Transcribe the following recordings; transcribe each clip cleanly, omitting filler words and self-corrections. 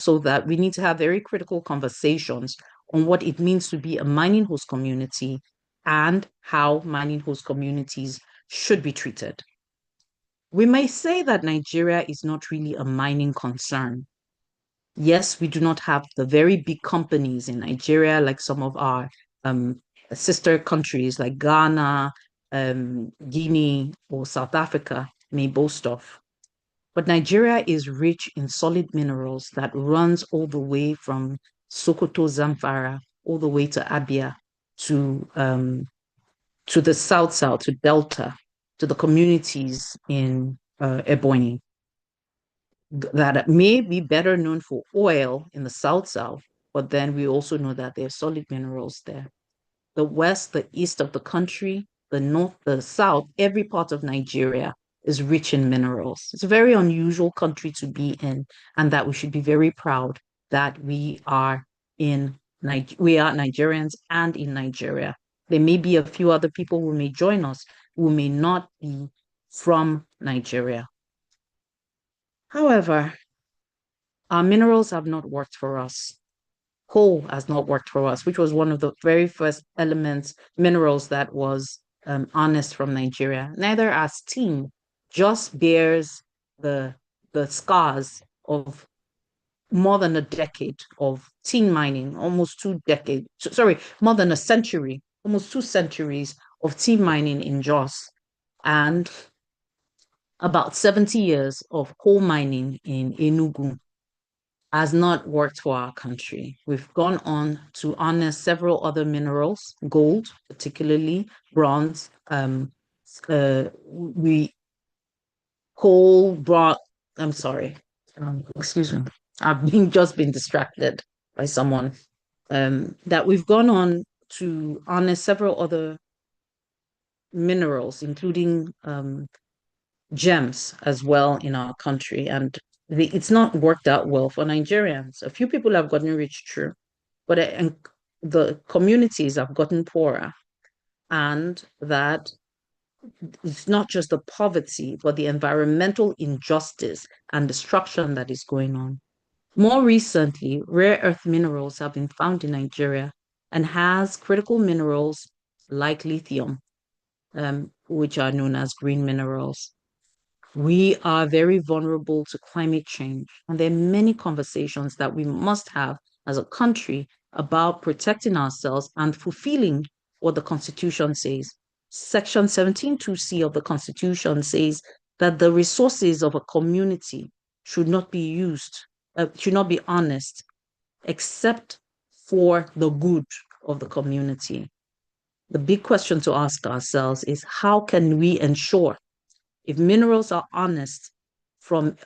so that we need to have very critical conversations on what it means to be a mining host community and how mining host communities should be treated. We may say that Nigeria is not really a mining concern. Yes, we do not have the very big companies in Nigeria like some of our um, sister countries like Ghana, Guinea, or South Africa may boast of. But Nigeria is rich in solid minerals that runs all the way from Sokoto, Zamfara, all the way to Abia, to the south, to Delta, to the communities in Ebonyi that may be better known for oil in the south, but then we also know that there are solid minerals there. The west, the east of the country, the north, the south, every part of Nigeria is rich in minerals. It's a very unusual country to be in, and that we should be very proud that we are Nigerians and in Nigeria. There may be a few other people who may join us who may not be from Nigeria. However, our minerals have not worked for us. Coal has not worked for us, which was one of the very first minerals that was harnessed from Nigeria. Neither has tin, just bears the scars of more than a decade of tin mining, almost 2 decades, sorry, more than a century, almost 2 centuries of tin mining in Jos, and about 70 years of coal mining in Enugu has not worked for our country. We've gone on to harness several other minerals, gold, particularly bronze. We coal, bronze. I'm sorry. Excuse me. Just been distracted by someone. That we've gone on to harness several other minerals, including gems as well in our country. And it's not worked out well for Nigerians. A few people have gotten rich, true, but the communities have gotten poorer. And that it's not just the poverty, but the environmental injustice and destruction that is going on. More recently, rare earth minerals have been found in Nigeria and has critical minerals like lithium, which are known as green minerals. We are very vulnerable to climate change, and there are many conversations that we must have as a country about protecting ourselves and fulfilling what the Constitution says. Section 17(2)(c) of the Constitution says that the resources of a community should not be honest, except for the good of the community. The big question to ask ourselves is how can we ensure if minerals are honest from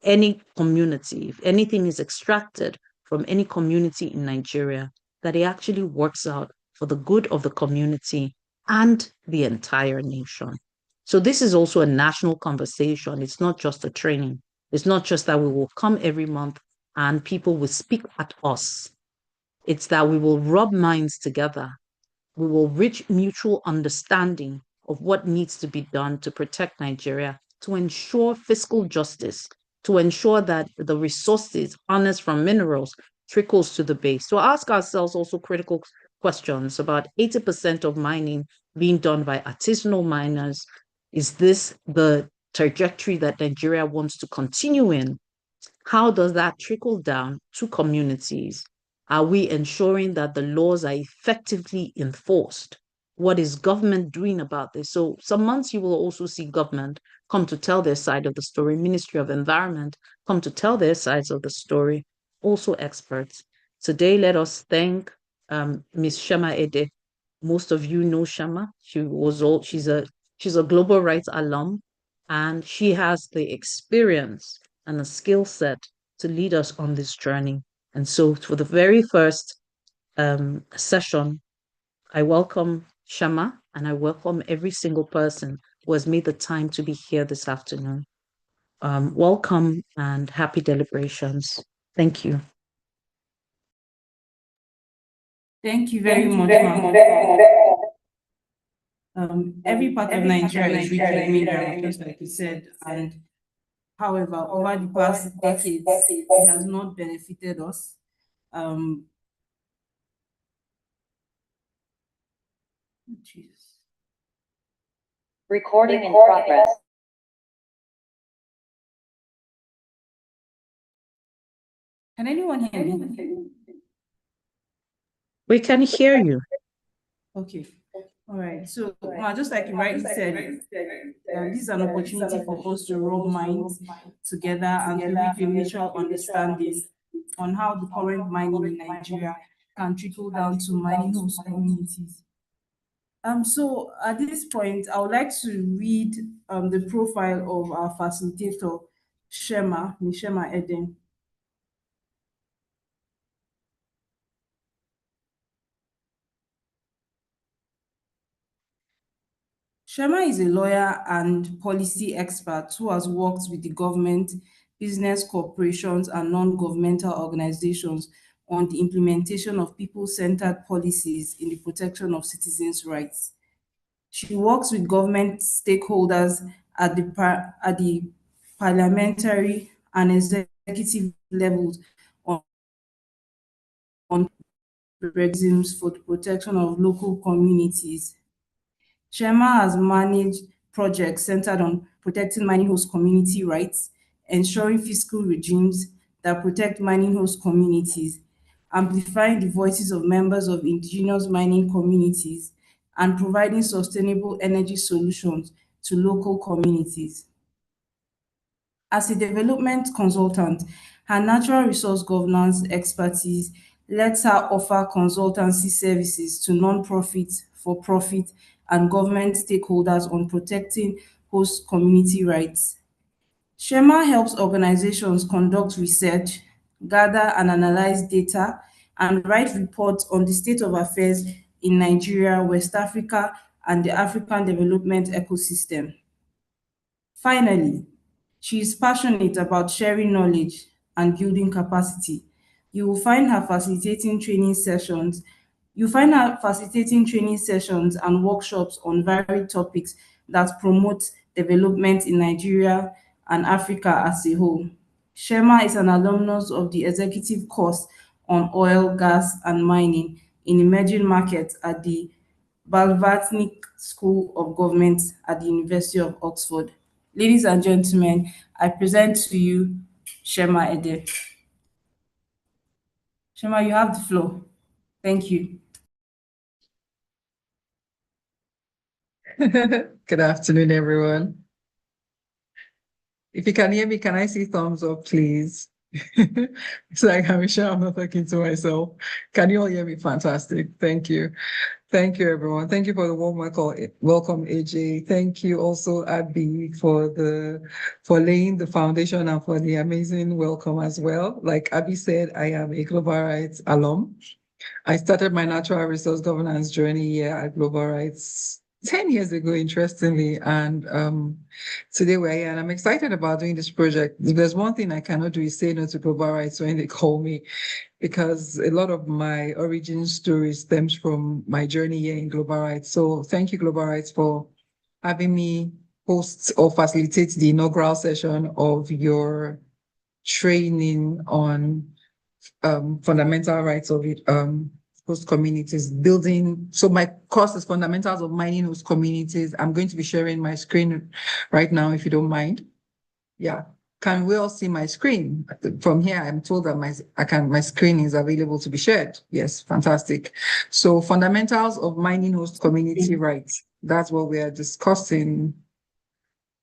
any community, if anything is extracted from any community in Nigeria, that it actually works out for the good of the community and the entire nation. So this is also a national conversation. It's not just a training. It's not just that we will come every month and people will speak at us. It's that we will rub minds together. We will reach mutual understanding of what needs to be done to protect Nigeria, to ensure fiscal justice, to ensure that the resources harnessed from minerals trickles to the base. So ask ourselves also critical questions about 80% of mining being done by artisanal miners. Is this the trajectory that Nigeria wants to continue in? How does that trickle down to communities? Are we ensuring that the laws are effectively enforced? What is government doing about this? So some months you will also see government come to tell their side of the story, Ministry of Environment come to tell their sides of the story, also experts. Today, let us thank Ms. Shema Ede. Most of you know Shema. She's a global rights alum, and she has the experience and a skill set to lead us on this journey. And so for the very first session, I welcome Shema and I welcome every single person who has made the time to be here this afternoon. Welcome and happy deliberations. Thank you. Thank you very much, ma'am. Every part of Nigeria is rich in minerals, just like you said, and However, over the past decades, it has not benefited us. Jesus. Recording in progress. Can anyone hear me? We can hear you. Okay. All right. So, just like you rightly said, this is an opportunity for us to rub minds together and to reach a mutual understanding on how the current mining in Nigeria can trickle down to mining host communities. So at this point, I would like to read the profile of our facilitator, Ms. Shema Eden. Shema is a lawyer and policy expert who has worked with the government, business corporations, and non-governmental organizations on the implementation of people-centered policies in the protection of citizens' rights. She works with government stakeholders at the parliamentary and executive levels on mechanisms for the protection of local communities. Shema has managed projects centered on protecting mining host community rights, ensuring fiscal regimes that protect mining host communities, amplifying the voices of members of indigenous mining communities, and providing sustainable energy solutions to local communities. As a development consultant, her natural resource governance expertise lets her offer consultancy services to non-profit, for-profit, and government stakeholders on protecting host community rights. Shema helps organizations conduct research, gather and analyze data, and write reports on the state of affairs in Nigeria, West Africa, and the African development ecosystem. Finally, she is passionate about sharing knowledge and building capacity. You will find her facilitating training sessions. You find her facilitating training sessions and workshops on varied topics that promote development in Nigeria and Africa as a whole. Shema is an alumnus of the executive course on oil, gas, and mining in emerging markets at the Balvartnik School of Government at the University of Oxford. Ladies and gentlemen, I present to you Shema Ede. Shema, you have the floor. Thank you. Good afternoon, everyone. If you can hear me, can I see thumbs up, please? It's like I'm sure I'm not talking to myself. Can you all hear me? Fantastic. Thank you. Thank you, everyone. Thank you for the warm welcome, AJ. Thank you also, Abby, for laying the foundation and for the amazing welcome as well. Like Abby said, I am a Global Rights alum. I started my natural resource governance journey here at Global Rights 10 years ago, interestingly, and today we're here, and I'm excited about doing this project. If there's one thing I cannot do is say no to Global Rights when they call me, because a lot of my origin story stems from my journey here in Global Rights. So thank you, Global Rights, for having me host or facilitate the inaugural session of your training on fundamental rights of host communities, building. So my course is Fundamentals of Mining Host Communities. I'm going to be sharing my screen right now, if you don't mind. Yeah. Can we all see my screen? From here, I'm told that my screen is available to be shared. Yes, fantastic. So Fundamentals of Mining Host Community Rights. That's what we are discussing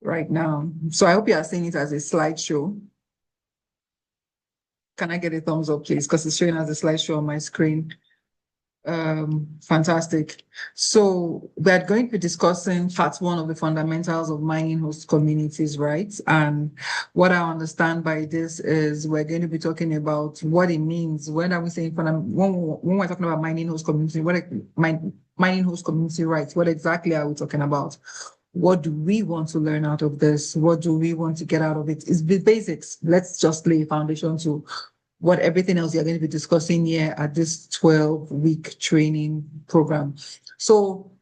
right now. So I hope you are seeing it as a slideshow. Can I get a thumbs up, please? Because it's showing as a slideshow on my screen. Fantastic. So we're going to be discussing part one of the fundamentals of mining host communities' rights. And what I understand by this is we're going to be talking about what it means. When are we saying when we're talking about mining host community, mining host community rights, what exactly are we talking about? What do we want to learn out of this? What do we want to get out of it? It's the basics. Let's just lay a foundation to what everything else you're going to be discussing here at this 12-week training program. So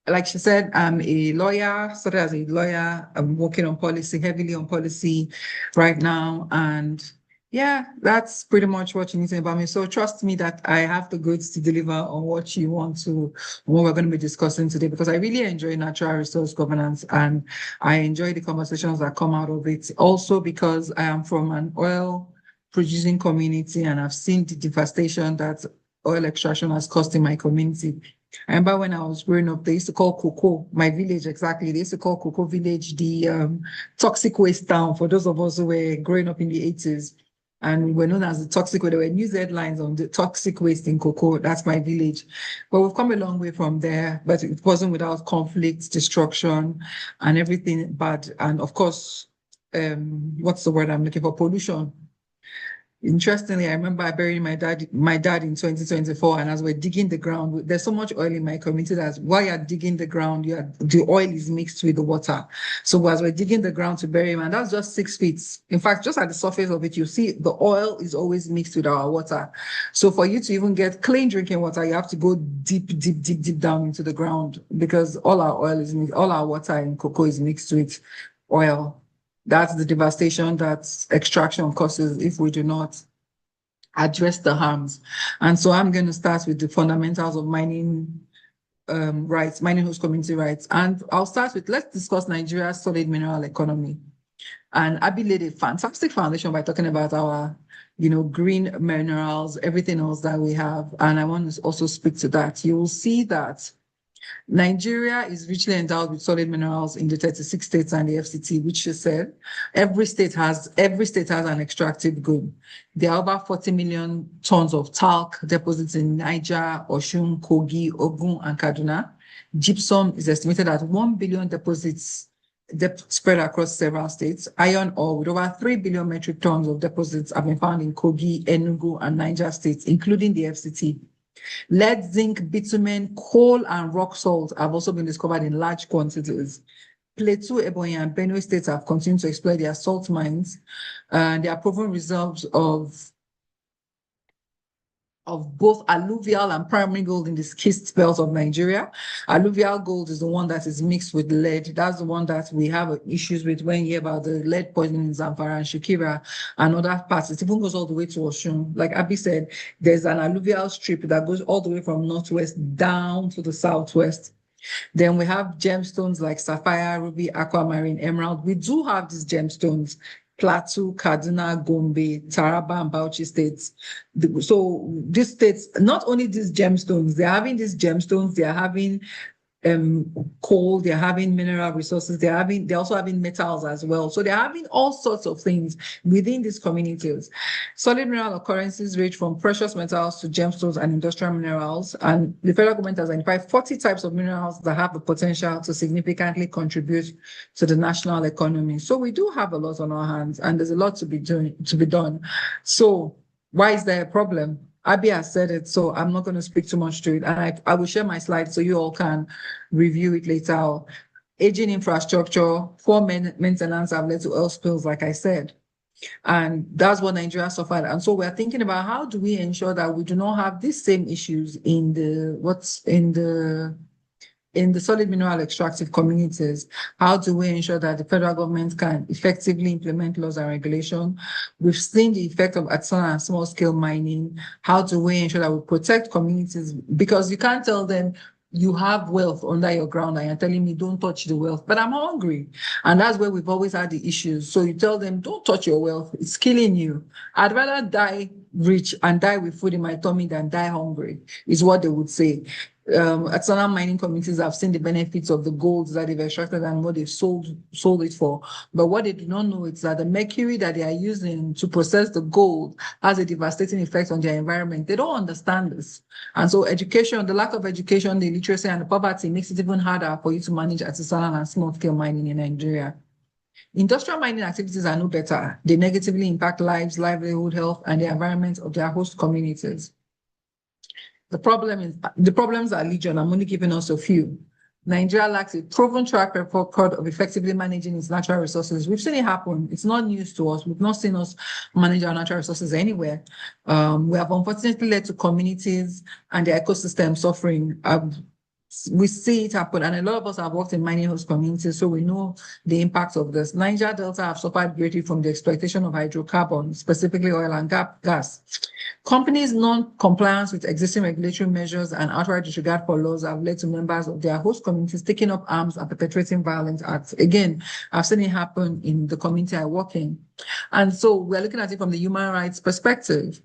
like she said, I'm a lawyer, started as a lawyer. I'm working on policy, heavily on policy right now. And yeah, that's pretty much what you need to know about me. So trust me that I have the goods to deliver on what you want to, what we're going to be discussing today, because I really enjoy natural resource governance and I enjoy the conversations that come out of it. Also because I am from an oil producing community and I've seen the devastation that oil extraction has caused in my community. I remember when I was growing up, they used to call Cocoa, my village exactly. They used to call Cocoa Village the toxic waste town for those of us who were growing up in the 80s. And we were known as the toxic waste. There were news headlines on the toxic waste in Cocoa. That's my village. But we've come a long way from there, but it wasn't without conflict, destruction, and everything bad. And of course, what's the word I'm looking for? Pollution. Interestingly, I remember I buried my dad in 2024, and as we're digging the ground, there's so much oil in my community that while you're digging the ground, the oil is mixed with the water. So as we're digging the ground to bury him, and that's just 6 feet. In fact, just at the surface of it, you see the oil is always mixed with our water. So for you to even get clean drinking water, you have to go deep, deep, deep, deep down into the ground because all our water in cocoa is mixed with oil. That's the devastation that extraction causes if we do not address the harms. And so I'm going to start with the fundamentals of mining rights, mining host community rights. And I'll start with, let's discuss Nigeria's solid mineral economy. And Abi laid a fantastic foundation by talking about our, green minerals, everything else that we have. And I want to also speak to that. You will see that Nigeria is richly endowed with solid minerals in the 36 states and the FCT, which she said. Every state has an extractive good. There are over 40 million tons of talc deposits in Niger, Osun, Kogi, Ogun, and Kaduna. Gypsum is estimated at 1 billion deposits spread across several states. Iron ore with over 3 billion metric tons of deposits have been found in Kogi, Enugu, and Niger states, including the FCT. Lead, zinc, bitumen, coal, and rock salt have also been discovered in large quantities. Plateau, Ebonyi, and Benue states have continued to exploit their salt mines. They are proven results of both alluvial and primary gold in the schist belt of Nigeria. Alluvial gold is the one that is mixed with lead. That's the one that we have issues with when you hear about the lead poisoning in Zamfara and Shakira and other parts. It even goes all the way to Osun. Like Abi said, there's an alluvial strip that goes all the way from northwest down to the southwest. Then we have gemstones like sapphire, ruby, aquamarine, emerald. We do have these gemstones. Plateau, Kaduna, Gombe, Taraba, and Bauchi states. So these states, not only these gemstones, they're having these gemstones, they're having coal, they're having mineral resources, they're also having metals as well. So they're having all sorts of things within these communities. Solid mineral occurrences range from precious metals to gemstones and industrial minerals. And the federal government has identified 40 types of minerals that have the potential to significantly contribute to the national economy. So we do have a lot on our hands and there's a lot to be done. So why is there a problem? Abi has said it, so I'm not going to speak too much to it. And I will share my slides so you all can review it later. Aging infrastructure, poor maintenance have led to oil spills, like I said. And that's what Nigeria suffered. And so we're thinking about how do we ensure that we do not have these same issues in the solid mineral extractive communities. How do we ensure that the federal government can effectively implement laws and regulation? We've seen the effect of artisanal and small scale mining. How do we ensure that we protect communities? Because you can't tell them you have wealth under your ground and you're telling me don't touch the wealth, but I'm hungry. And that's where we've always had the issues. So you tell them don't touch your wealth, it's killing you. I'd rather die rich and die with food in my tummy than die hungry, is what they would say. Artisanal mining communities have seen the benefits of the gold that they've extracted and what they've sold it for. But what they do not know is that the mercury that they are using to process the gold has a devastating effect on their environment. They don't understand this. And so education, the lack of education, the illiteracy and the poverty makes it even harder for you to manage artisanal and small-scale mining in Nigeria. Industrial mining activities are no better. They negatively impact lives, livelihood, health, and the environment of their host communities. The problems are legion. I'm only giving us a few. Nigeria lacks a proven track record of effectively managing its natural resources. We've seen it happen. It's not news to us. We've not seen us manage our natural resources anywhere. We have unfortunately led to communities and their ecosystem suffering. we see it happen, and a lot of us have worked in mining host communities, so we know the impact of this. Niger Delta have suffered greatly from the exploitation of hydrocarbons, specifically oil and gas. Companies' non-compliance with existing regulatory measures and outright disregard for laws have led to members of their host communities taking up arms and perpetrating violent acts. Again, I've seen it happen in the community I work in. And so we're looking at it from the human rights perspective.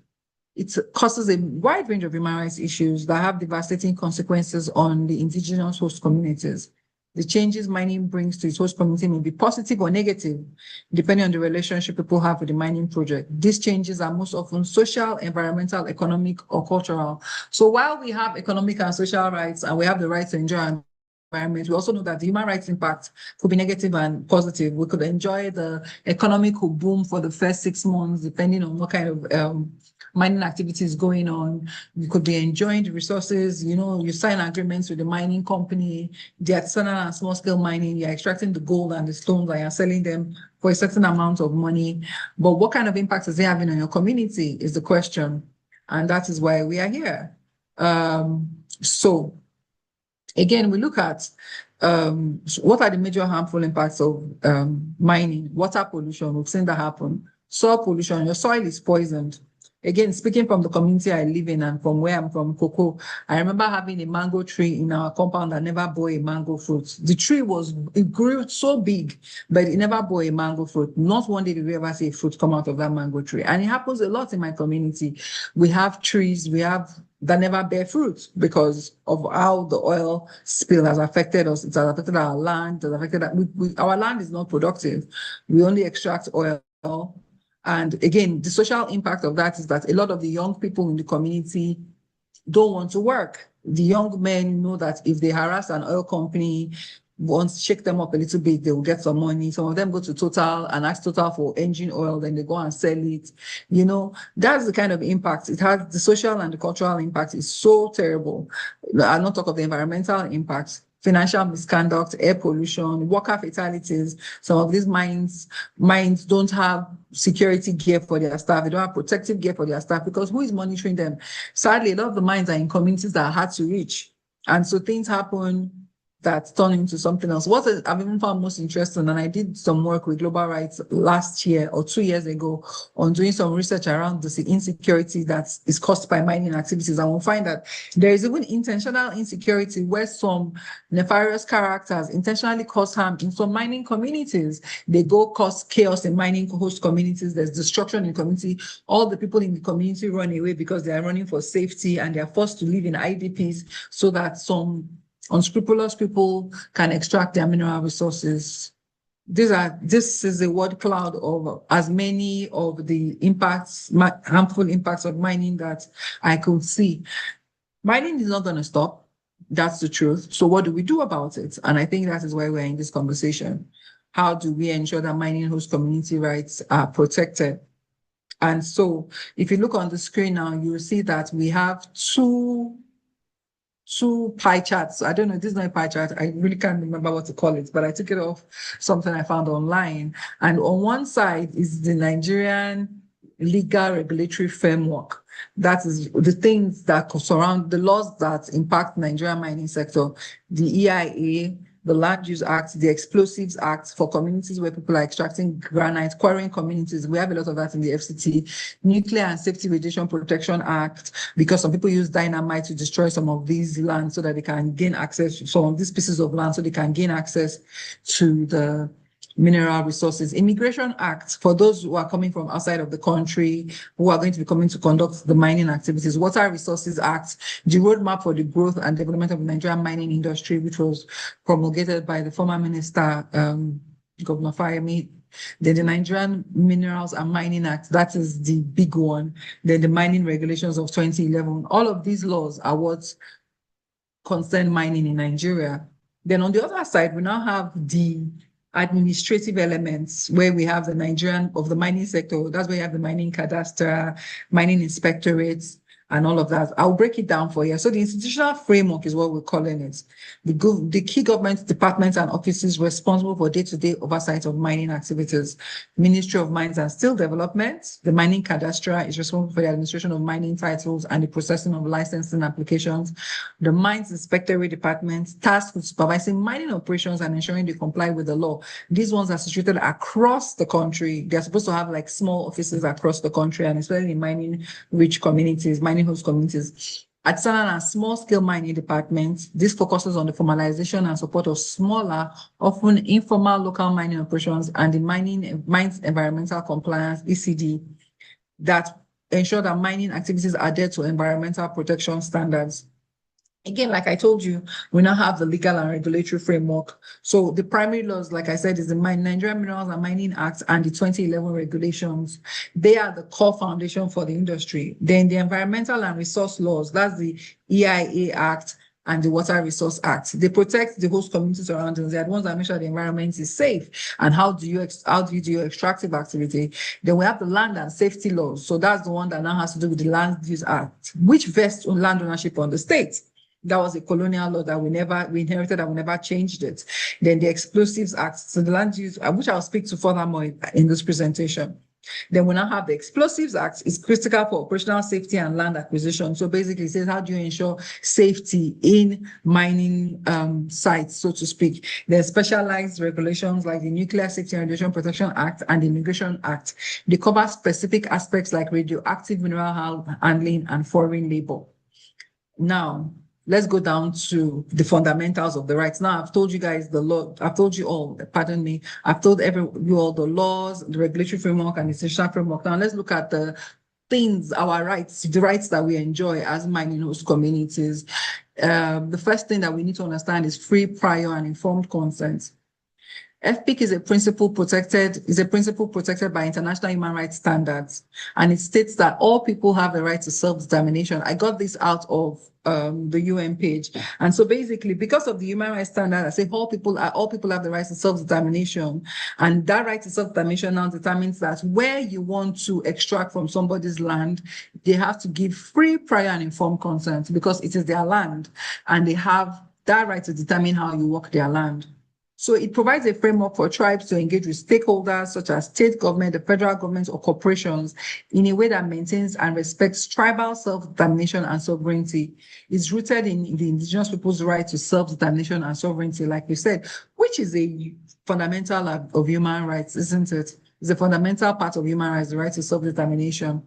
It causes a wide range of human rights issues that have devastating consequences on the indigenous host communities. The changes mining brings to its host community may be positive or negative, depending on the relationship people have with the mining project. These changes are most often social, environmental, economic, or cultural. So while we have economic and social rights, and we have the right to enjoy our environment, we also know that the human rights impact could be negative and positive. We could enjoy the economic boom for the first 6 months, depending on what kind of mining activities going on. You could be enjoying the resources, you sign agreements with the mining company, the artisanal and small scale mining, you're extracting the gold and the stones and you're selling them for a certain amount of money. But what kind of impact is it having on your community is the question. And that is why we are here. So again, we look at what are the major harmful impacts of mining. Water pollution, we've seen that happen. Soil pollution, your soil is poisoned. Again, speaking from the community I live in and from where I'm from, Cocoa, I remember having a mango tree in our compound that never bore a mango fruit. The tree it grew so big, but it never bore a mango fruit. Not one day did we ever see a fruit come out of that mango tree. And it happens a lot in my community. We have trees, that never bear fruit because of how the oil spill has affected us. It has affected our land, it has affected our land is not productive. We only extract oil. And again, the social impact of that is that a lot of the young people in the community don't want to work. The young men know that if they harass an oil company, once shake them up a little bit, they will get some money. Some of them go to Total and ask Total for engine oil, then they go and sell it. That's the kind of impact. It has the social and the cultural impact is so terrible. I'll not talk of the environmental impact. Financial misconduct, air pollution, worker fatalities. Some of these mines don't have security gear for their staff. They don't have protective gear for their staff because who is monitoring them? Sadly, a lot of the mines are in communities that are hard to reach. And so things happen that turn into something else. What I've even found most interesting, and I did some work with Global Rights last year or 2 years ago on doing some research around the insecurity that is caused by mining activities. And we'll find that there is even intentional insecurity where some nefarious characters intentionally cause harm in some mining communities. They go cause chaos in mining host communities. There's destruction in community. All the people in the community run away because they are running for safety and they are forced to live in IDPs so that some unscrupulous people can extract their mineral resources. This is a word cloud of as many of the harmful impacts of mining that I could see. Mining is not going to stop. That's the truth. So what do we do about it? And I think that is why we're in this conversation. How do we ensure that mining host community rights are protected? And so if you look on the screen now, you will see that we have two pie charts. I don't know, this is not a pie chart. I really can't remember what to call it, but I took it off something I found online. And on one side is the Nigerian legal regulatory framework. That is the things that surround the laws that impact Nigerian mining sector, the EIA, the Land Use Act, the Explosives Act for communities where people are extracting granite, quarrying communities. We have a lot of that in the FCT. Nuclear and Safety Radiation Protection Act, because some people use dynamite to destroy some of these lands so that they can gain access to some of these pieces of land so they can gain access to the mineral resources. Immigration Act, for those who are coming from outside of the country, who are going to be coming to conduct the mining activities. Water Resources Act, the Roadmap for the Growth and Development of the Nigerian Mining Industry, which was promulgated by the former minister, Governor Fayemi. Then the Nigerian Minerals and Mining Act, that is the big one. Then the Mining Regulations of 2011. All of these laws are what concern mining in Nigeria. Then on the other side, we now have the administrative elements where we have the Nigerian of the mining sector. That's where you have the mining cadastre, mining inspectorates, and all of that. I'll break it down for you. So the institutional framework is what we're calling it. The key government departments and offices responsible for day-to-day oversight of mining activities. Ministry of Mines and Steel Development, the Mining Cadastre is responsible for the administration of mining titles and the processing of licensing applications. The Mines Inspectorate Department, tasked with supervising mining operations and ensuring they comply with the law. These ones are situated across the country. They're supposed to have like small offices across the country, and especially in mining rich communities, mining host communities. Artisanal and small-scale mining department, this focuses on the formalization and support of smaller, often informal local mining operations and the mines environmental compliance, ECD, that ensure that mining activities adhere to environmental protection standards. Again, like I told you, we now have the legal and regulatory framework. So the primary laws, like I said, is the Nigerian Minerals and Mining Act and the 2011 regulations. They are the core foundation for the industry. Then the environmental and resource laws, that's the EIA Act and the Water Resource Act. They protect the host communities around us. They're the ones that make sure the environment is safe. And how do you do your extractive activity? Then we have the land and safety laws. So that's the one that now has to do with the Land Use Act, which vests on land ownership on the state. That was a colonial law that we inherited and we never changed it. Then the Explosives Act, so the land use, which I'll speak to furthermore in this presentation. Then we now have the Explosives Act, is critical for operational safety and land acquisition. So basically it says, how do you ensure safety in mining sites, so to speak? There's specialized regulations like the Nuclear Safety and Radiation Protection Act and the Immigration Act. They cover specific aspects like radioactive mineral handling and foreign labor. Now, let's go down to the fundamentals of the rights. Now, I've told you guys the law, I've told you all, pardon me, I've told you all the laws, the regulatory framework, and the institutional framework. Now, let's look at the things, our rights, the rights that we enjoy as mining host communities. The first thing that we need to understand is free, prior, and informed consent. FPIC is a principle protected by international human rights standards, and it states that all people have the right to self-determination. I got this out of the UN page, and so basically, because of the human rights standard, I say all people have the right to self-determination, and that right to self-determination now determines that where you want to extract from somebody's land, they have to give free, prior, and informed consent because it is their land, and they have that right to determine how you work their land. So it provides a framework for tribes to engage with stakeholders such as state government, the federal government, or corporations in a way that maintains and respects tribal self-determination and sovereignty. It's rooted in the indigenous people's right to self-determination and sovereignty, like we said, which is a fundamental of human rights, isn't it? It's a fundamental part of human rights, the right to self-determination.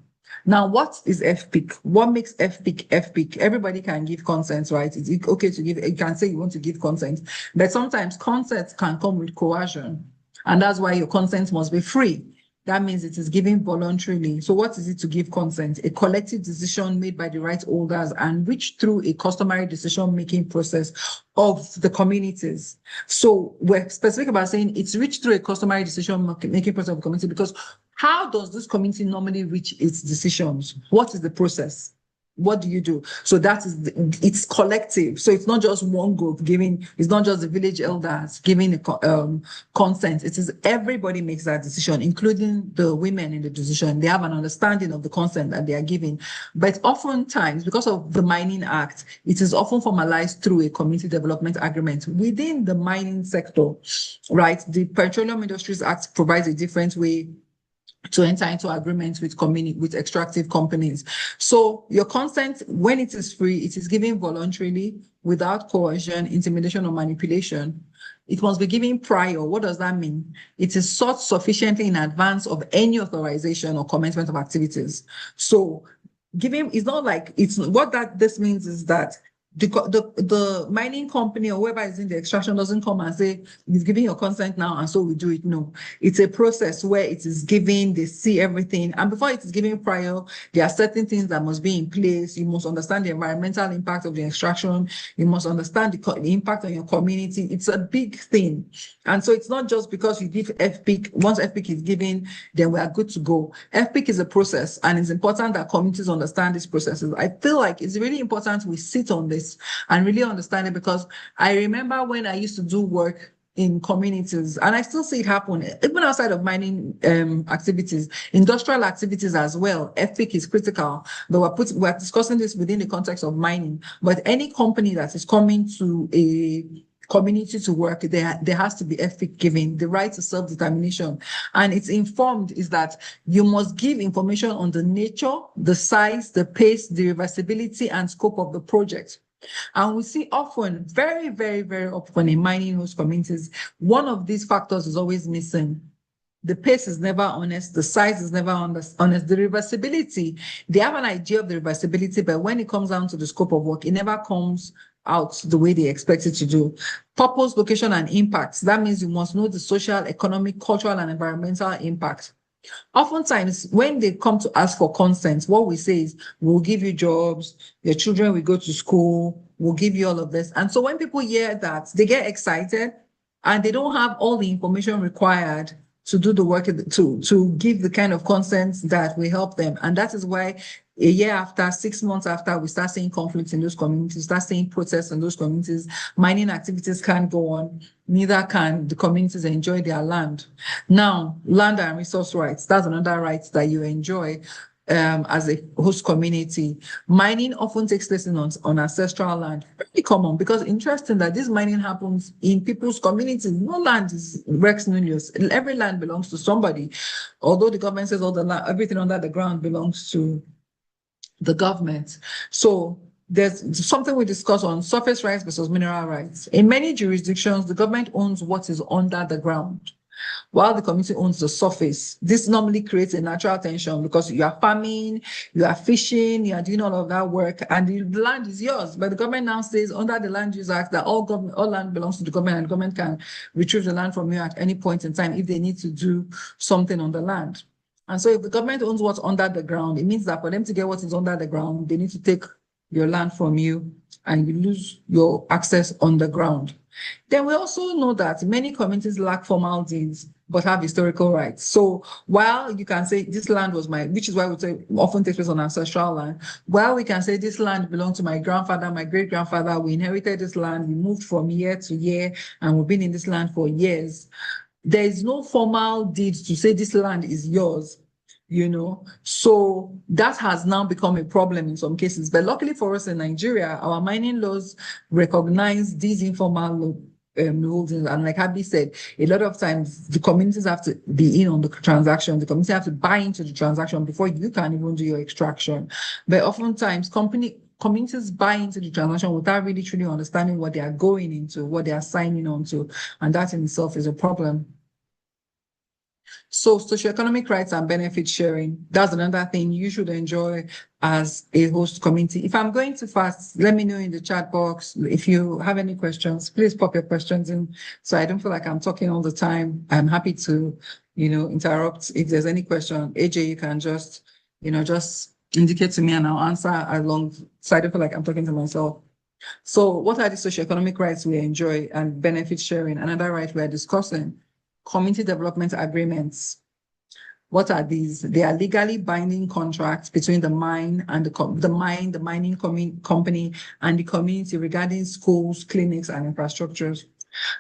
Now, what is FPIC? What makes FPIC FPIC? Everybody can give consent, right? It's okay to give, you can say you want to give consent, but sometimes consent can come with coercion. And that's why your consent must be free. That means it is given voluntarily. So what is it to give consent? A collective decision made by the rights holders and reached through a customary decision-making process of the communities. So we're specific about saying it's reached through a customary decision-making process of the community, because how does this community normally reach its decisions? What is the process? What do you do? So that is, it's collective. So it's not just one group giving, it's not just the village elders giving consent. It is everybody makes that decision, including the women in the decision. They have an understanding of the consent that they are giving. But oftentimes, because of the Mining Act, it is often formalized through a community development agreement within the mining sector, right? The Petroleum Industries Act provides a different way to enter into agreements with extractive companies. So your consent, when it is free, it is given voluntarily without coercion, intimidation, or manipulation. It must be given prior. What does that mean? It is sought sufficiently in advance of any authorization or commencement of activities. So giving, it's not like, it's what this means is that the mining company or whoever is in the extraction doesn't come and say, you've given your consent now, and so we do it. No, it's a process where it is given, they see everything. And before it is given prior, there are certain things that must be in place. You must understand the environmental impact of the extraction. You must understand the impact on your community. It's a big thing. And so it's not just because you give FPIC, once FPIC is given, then we are good to go. FPIC is a process, and it's important that communities understand these processes. I feel like it's really important we sit on this and really understand it, because I remember when I used to do work in communities, and I still see it happen even outside of mining activities, industrial activities as well. Ethic is critical, but we're discussing this within the context of mining. But any company that is coming to a community to work, there has to be ethic given, the right to self-determination. And it's informed is that you must give information on the nature, the size, the pace, the reversibility, and scope of the project. And we see often, very, very, very often in mining host communities, one of these factors is always missing. The pace is never honest, the size is never honest, the reversibility, they have an idea of the reversibility, but when it comes down to the scope of work, it never comes out the way they expect it to do. Purpose, location, and impact. That means you must know the social, economic, cultural, and environmental impact. Oftentimes, when they come to ask for consent, what we say is, we'll give you jobs, your children will go to school, we'll give you all of this. And so when people hear that, they get excited and they don't have all the information required to do the work, to give the kind of consent that will help them. And that is why a year after, 6 months after, we start seeing conflicts in those communities, start seeing protests in those communities. Mining activities can't go on, neither can the communities enjoy their land. Now, land and resource rights, that's another right that you enjoy as a host community. Mining often takes place on ancestral land. Very common, because interesting that this mining happens in people's communities. No land is Rex Nullius. Every land belongs to somebody. Although the government says all the land, everything under the ground belongs to the government. So there's something we discuss on surface rights versus mineral rights. In many jurisdictions, the government owns what is under the ground, while the community owns the surface. This normally creates a natural tension because you are farming, you are fishing, you are doing all of that work, and the land is yours. But the government now says under the Land Use Act that all land belongs to the government, and the government can retrieve the land from you at any point in time if they need to do something on the land. And so if the government owns what's under the ground, it means that for them to get what is under the ground, they need to take your land from you and you lose your access on the ground. Then we also know that many communities lack formal deeds, but have historical rights. So while you can say this land was mine, which is why we say often takes place on ancestral land, while we can say this land belonged to my grandfather, my great-grandfather, we inherited this land, we moved from year to year, and we've been in this land for years. There is no formal deed to say this land is yours, So that has now become a problem in some cases. But luckily for us in Nigeria, our mining laws recognize these informal holdings. And like Abby said, a lot of times the communities have to be in on the transaction. The community have to buy into the transaction before you can even do your extraction. But oftentimes communities buy into the transaction without really truly understanding what they are going into, what they are signing on to, and that in itself is a problem. So socioeconomic rights and benefit sharing, that's another thing you should enjoy as a host community. If I'm going too fast, let me know in the chat box. If you have any questions, please pop your questions in so I don't feel like I'm talking all the time. I'm happy to, interrupt if there's any question. AJ, you can just indicate to me and I'll answer along so I don't feel like I'm talking to myself. So what are the socioeconomic rights we enjoy and benefit sharing? Another right we're discussing, community development agreements. What are these? They are legally binding contracts between the mine and the mining company and the community regarding schools, clinics, and infrastructures.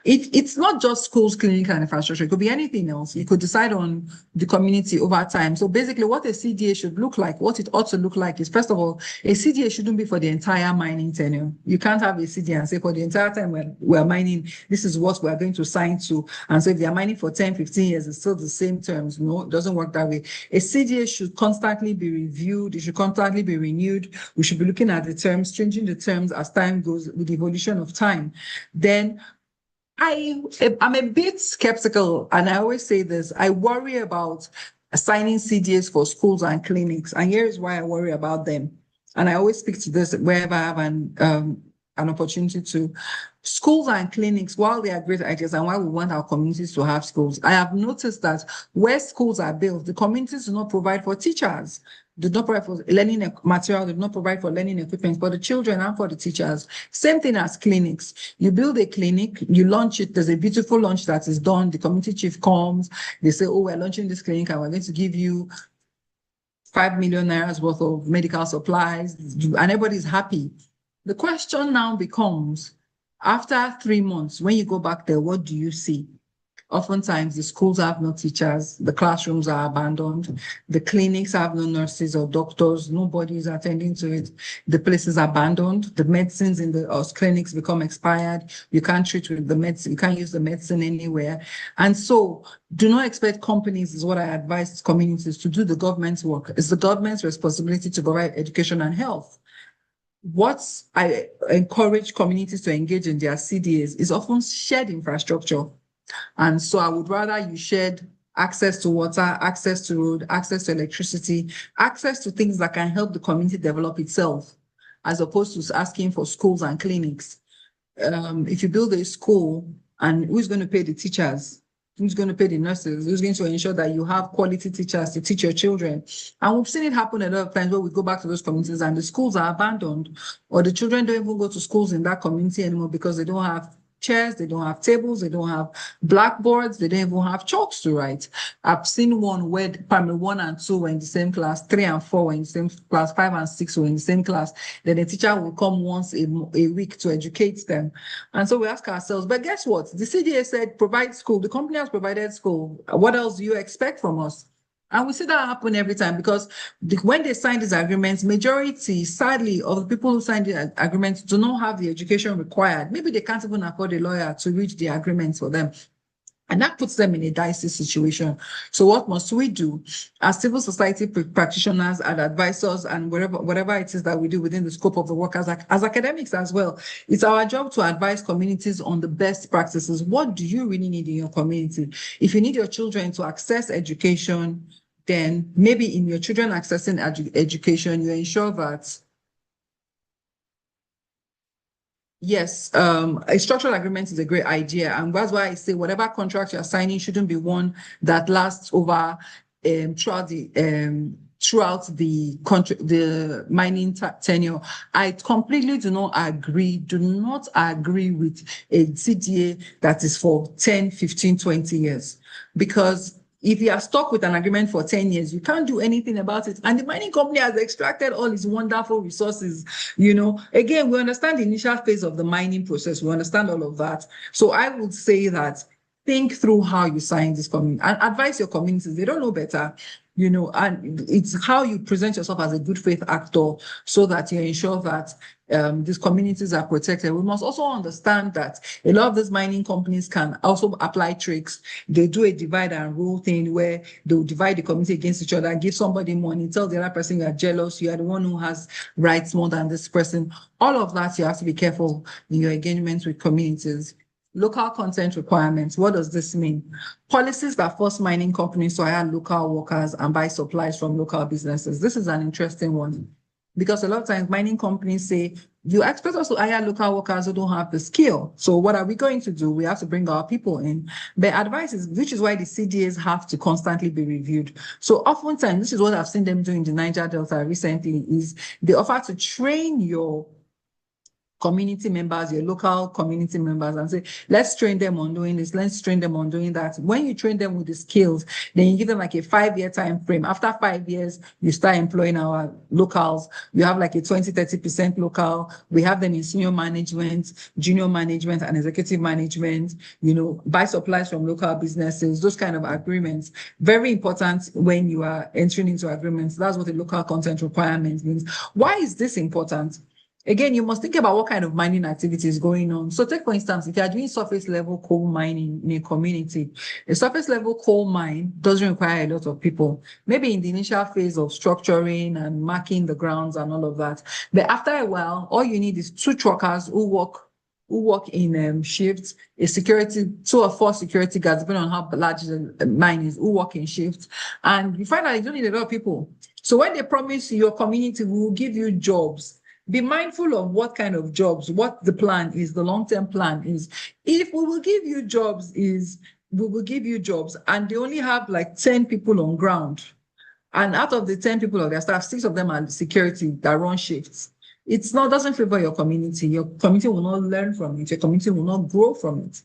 It's not just schools, clinics, and infrastructure. It could be anything else. You could decide on the community over time. So basically what a CDA should look like, what it ought to look like is, first of all, a CDA shouldn't be for the entire mining tenure. You can't have a CDA and say for the entire time we're mining, this is what we're going to sign to. And so if they're mining for 10, 15 years, it's still the same terms. No, it doesn't work that way. A CDA should constantly be reviewed. It should constantly be renewed. We should be looking at the terms, changing the terms as time goes with the evolution of time. Then I'm a bit skeptical, and I always say this, I worry about assigning CDAs for schools and clinics, and here's why I worry about them. And I always speak to this wherever I have an opportunity to. Schools and clinics, while they are great ideas and while we want our communities to have schools, I have noticed that where schools are built, the communities do not provide for teachers, do not provide for learning material, do not provide for learning equipment for the children and for the teachers. Same thing as clinics. You build a clinic, you launch it, there's a beautiful launch that is done, the community chief comes, they say, oh, we're launching this clinic and we're going to give you 5 million naira worth of medical supplies, and everybody's happy. The question now becomes, After 3 months, when you go back there, what do you see? Oftentimes, the schools have no teachers, the classrooms are abandoned, the clinics have no nurses or doctors, nobody is attending to it. The place is abandoned, the medicines in the clinics become expired, you can't treat with the medicine, you can't use the medicine anywhere. And so, do not expect companies, is what I advise communities, to do the government's work. It's the government's responsibility to provide education and health. What I encourage communities to engage in their CDAs is often shared infrastructure. And so I would rather you shared access to water, access to road, access to electricity, access to things that can help the community develop itself, as opposed to asking for schools and clinics. If you build a school, and who's going to pay the teachers? Who's going to pay the nurses? Who's going to ensure that you have quality teachers to teach your children? And we've seen it happen a lot of times where we go back to those communities and the schools are abandoned, or the children don't even go to schools in that community anymore because they don't have chairs, they don't have tables, they don't have blackboards, they don't even have chalks to write. I've seen one where primary 1 and 2 were in the same class, 3 and 4 were in the same class, 5 and 6 were in the same class. Then the teacher will come once a week to educate them. And so we ask ourselves, but guess what? The CDA said provide school. The company has provided school. What else do you expect from us? And we see that happen every time, because when they sign these agreements, majority, sadly, of the people who sign the agreements do not have the education required. Maybe they can't even afford a lawyer to read the agreements for them. And that puts them in a dicey situation. So what must we do as civil society practitioners and advisors and whatever it is that we do within the scope of the work as academics as well? It's our job to advise communities on the best practices. What do you really need in your community? If you need your children to access education, then maybe in your children accessing education, you ensure that, yes, a structural agreement is a great idea. And that's why I say whatever contract you're signing shouldn't be one that lasts over throughout the mining tenure. I completely do not agree with a CDA that is for 10, 15, 20 years. Because if you are stuck with an agreement for 10 years, you can't do anything about it. And the mining company has extracted all its wonderful resources. Again, we understand the initial phase of the mining process. We understand all of that. So I would say that think through how you sign this community and advise your communities. They don't know better, and it's how you present yourself as a good faith actor so that you ensure that these communities are protected. We must also understand that a lot of these mining companies can also apply tricks. They do a divide and rule thing where they'll divide the community against each other, give somebody money, tell the other person you are jealous, you are the one who has rights more than this person. All of that, you have to be careful in your engagement with communities. Local content requirements. What does this mean? Policies that force mining companies to hire local workers and buy supplies from local businesses. This is an interesting one, because a lot of times mining companies say, you expect us to hire local workers who don't have the skill. So what are we going to do? We have to bring our people in. The advice is, which is why the CDAs have to constantly be reviewed. So oftentimes, this is what I've seen them do in the Niger Delta recently, is they offer to train your community members, your local community members, and say, let's train them on doing this, let's train them on doing that. When you train them with the skills, then you give them like a 5-year time frame. After 5 years, you start employing our locals. You have like a 20-30% local. We have them in senior management, junior management, and executive management, buy supplies from local businesses, those kind of agreements. Very important when you are entering into agreements. That's what the local content requirement means. Why is this important? Again, you must think about what kind of mining activity is going on. So take, for instance, if you are doing surface level coal mining in a community, a surface level coal mine doesn't require a lot of people. Maybe in the initial phase of structuring and marking the grounds and all of that. But after a while, all you need is 2 truckers who work in shifts, 2 or 4 security guards, depending on how large the mine is, who work in shifts. And you find that you don't need a lot of people. So when they promise your community, we will give you jobs, be mindful of what kind of jobs, what the plan is, the long-term plan is. If we will give you jobs, and they only have like 10 people on ground, and out of the 10 people of their staff, 6 of them are security that run shifts. Doesn't favor your community. Your community will not learn from it. Your community will not grow from it.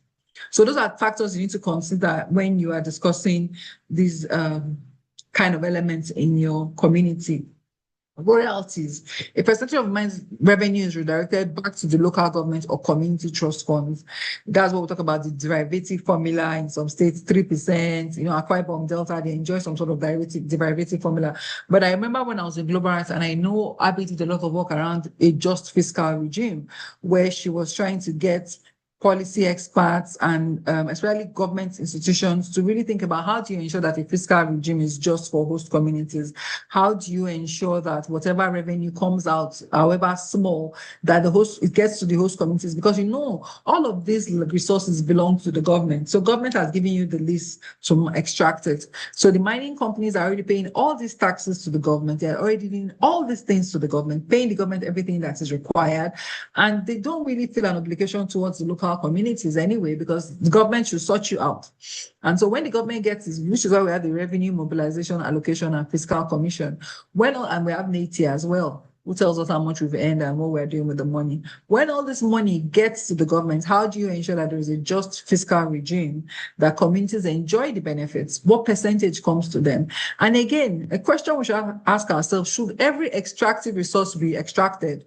So those are factors you need to consider when you are discussing these kind of elements in your community. royalties. A percentage of mine's revenue is redirected back to the local government or community trust funds. That's what we talk about, the derivative formula in some states, 3%, Akwa Ibom, Delta, they enjoy some sort of derivative formula. But I remember when I was in Global Rights, and I know Abby did a lot of work around a just fiscal regime, where she was trying to get policy experts and especially government institutions to really think about how do you ensure that a fiscal regime is just for host communities? How do you ensure that whatever revenue comes out, however small, that it gets to the host communities? Because all of these resources belong to the government. So government has given you the list to extract it. So the mining companies are already paying all these taxes to the government. They're already doing all these things to the government, paying the government everything that is required. And they don't really feel an obligation towards the local communities anyway, because the government should sort you out. And so when the government gets this, which is why we have the Revenue Mobilization Allocation and Fiscal Commission, and we have NATI as well, who tells us how much we've earned and what we're doing with the money. When all this money gets to the government, how do you ensure that there is a just fiscal regime, that communities enjoy the benefits? What percentage comes to them? And again, a question we should ask ourselves, should every extractive resource be extracted?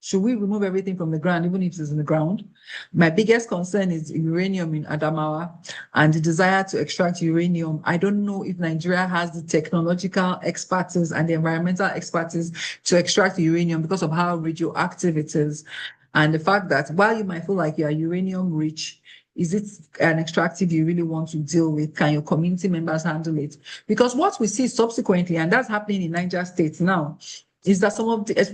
Should we remove everything from the ground, even if it's in the ground? My biggest concern is uranium in Adamawa and the desire to extract uranium. I don't know if Nigeria has the technological expertise and the environmental expertise to extract uranium because of how radioactive it is. And the fact that while you might feel like you are uranium rich, is it an extractive you really want to deal with? Can your community members handle it? Because what we see subsequently, and that's happening in Niger State now, is that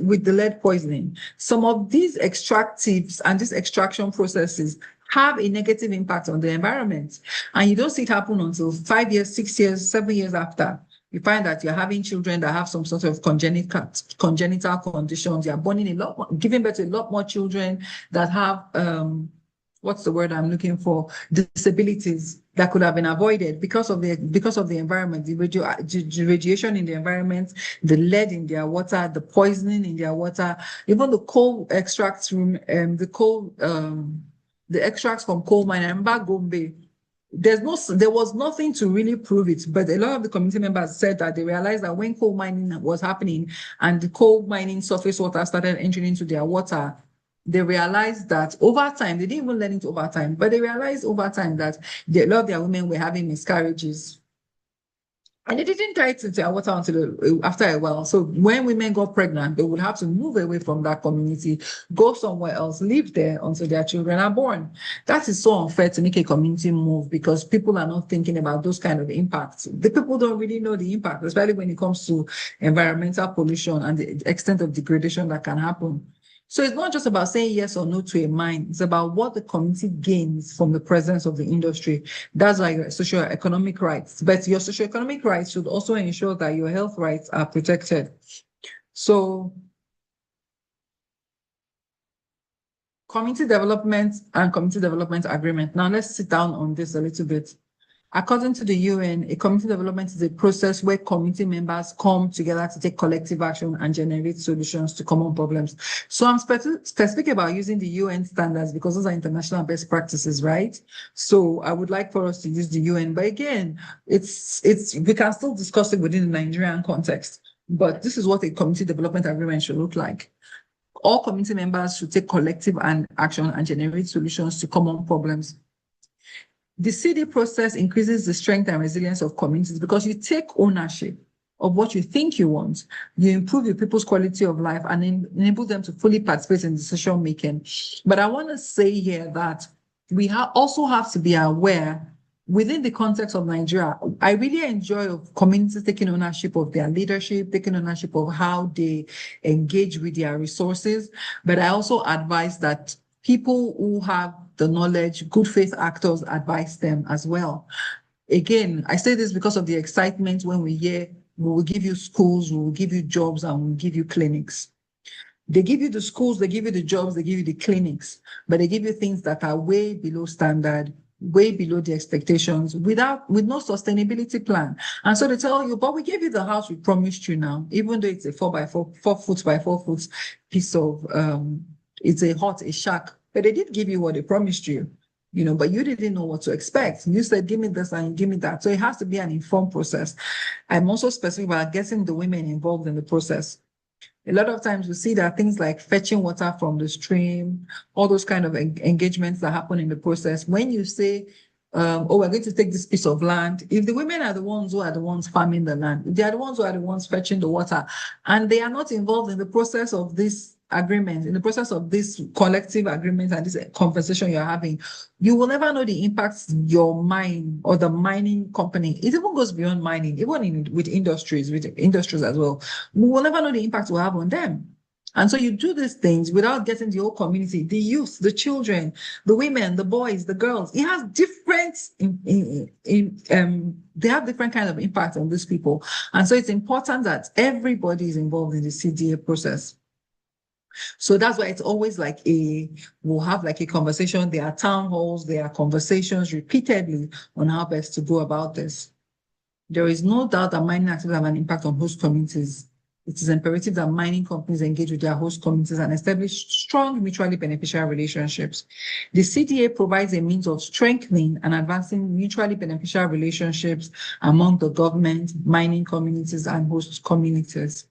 with the lead poisoning, some of these extractives and these extraction processes have a negative impact on the environment. And you don't see it happen until 5 years, 6 years, 7 years after. You find that you're having children that have some sort of congenital conditions. You're giving birth to a lot more children that have, what's the word I'm looking for? Disabilities that could have been avoided because of the environment, the radiation in the environment, the lead in their water, the poisoning in their water, even the coal extracts from the extracts from coal mine. I remember Gombe. There was nothing to really prove it, but a lot of the community members said that they realized that when coal mining was happening and the coal mining surface water started entering into their water, they realized that over time, they didn't even learn it over time, but they realized over time that a lot of their women were having miscarriages. And they didn't tie it into their water until after a while. So when women got pregnant, they would have to move away from that community, go somewhere else, live there until their children are born. That is so unfair to make a community move because people are not thinking about those kind of impacts. The people don't really know the impact, especially when it comes to environmental pollution and the extent of degradation that can happen. So it's not just about saying yes or no to a mine. It's about what the community gains from the presence of the industry. That's like your socioeconomic rights. But your socioeconomic rights should also ensure that your health rights are protected. So community development and community development agreement. Now let's sit down on this a little bit. According to the UN, a community development is a process where community members come together to take collective action and generate solutions to common problems. So I'm specific about using the UN standards because those are international best practices, right? So I would like for us to use the UN, but again, we can still discuss it within the Nigerian context. But this is what a community development agreement should look like. All community members should take collective action and generate solutions to common problems. The CD process increases the strength and resilience of communities because you take ownership of what you think you want. You improve your people's quality of life and enable them to fully participate in decision making. But I want to say here that we also have to be aware within the context of Nigeria. I really enjoy communities taking ownership of their leadership, taking ownership of how they engage with their resources. But I also advise that people who have the knowledge, good faith actors advise them as well. Again, I say this because of the excitement when we hear, we will give you schools, we will give you jobs, and we will give you clinics. They give you the schools, they give you the jobs, they give you the clinics, but they give you things that are way below standard, way below the expectations, with no sustainability plan. And so they tell you, but we gave you the house we promised you now, even though it's a 4 foot by 4 foot piece of, it's a shack. But they did give you what they promised you, but you didn't know what to expect. You said, give me this and give me that. So it has to be an informed process. I'm also specific about getting the women involved in the process. A lot of times we see that things like fetching water from the stream, all those kind of engagements that happen in the process. When you say, oh, we're going to take this piece of land, if the women are the ones who are the ones farming the land, if they are the ones who are the ones fetching the water, and they are not involved in the process of this agreement, in the process of this collective agreement and this conversation you're having, you will never know the impacts your mine or the mining company, it even goes beyond mining, even with industries as well. We will never know the impact we'll have on them. And so you do these things without getting the whole community, the youth, the children, the women, the boys, the girls. It has different, they have different kind of impact on these people. And so it's important that everybody is involved in the CDA process. So that's why it's always like we'll have like a conversation. There are town halls, there are conversations repeatedly on how best to go about this. There is no doubt that mining activities have an impact on host communities. It is imperative that mining companies engage with their host communities and establish strong mutually beneficial relationships. The CDA provides a means of strengthening and advancing mutually beneficial relationships among the government, mining communities, and host communities.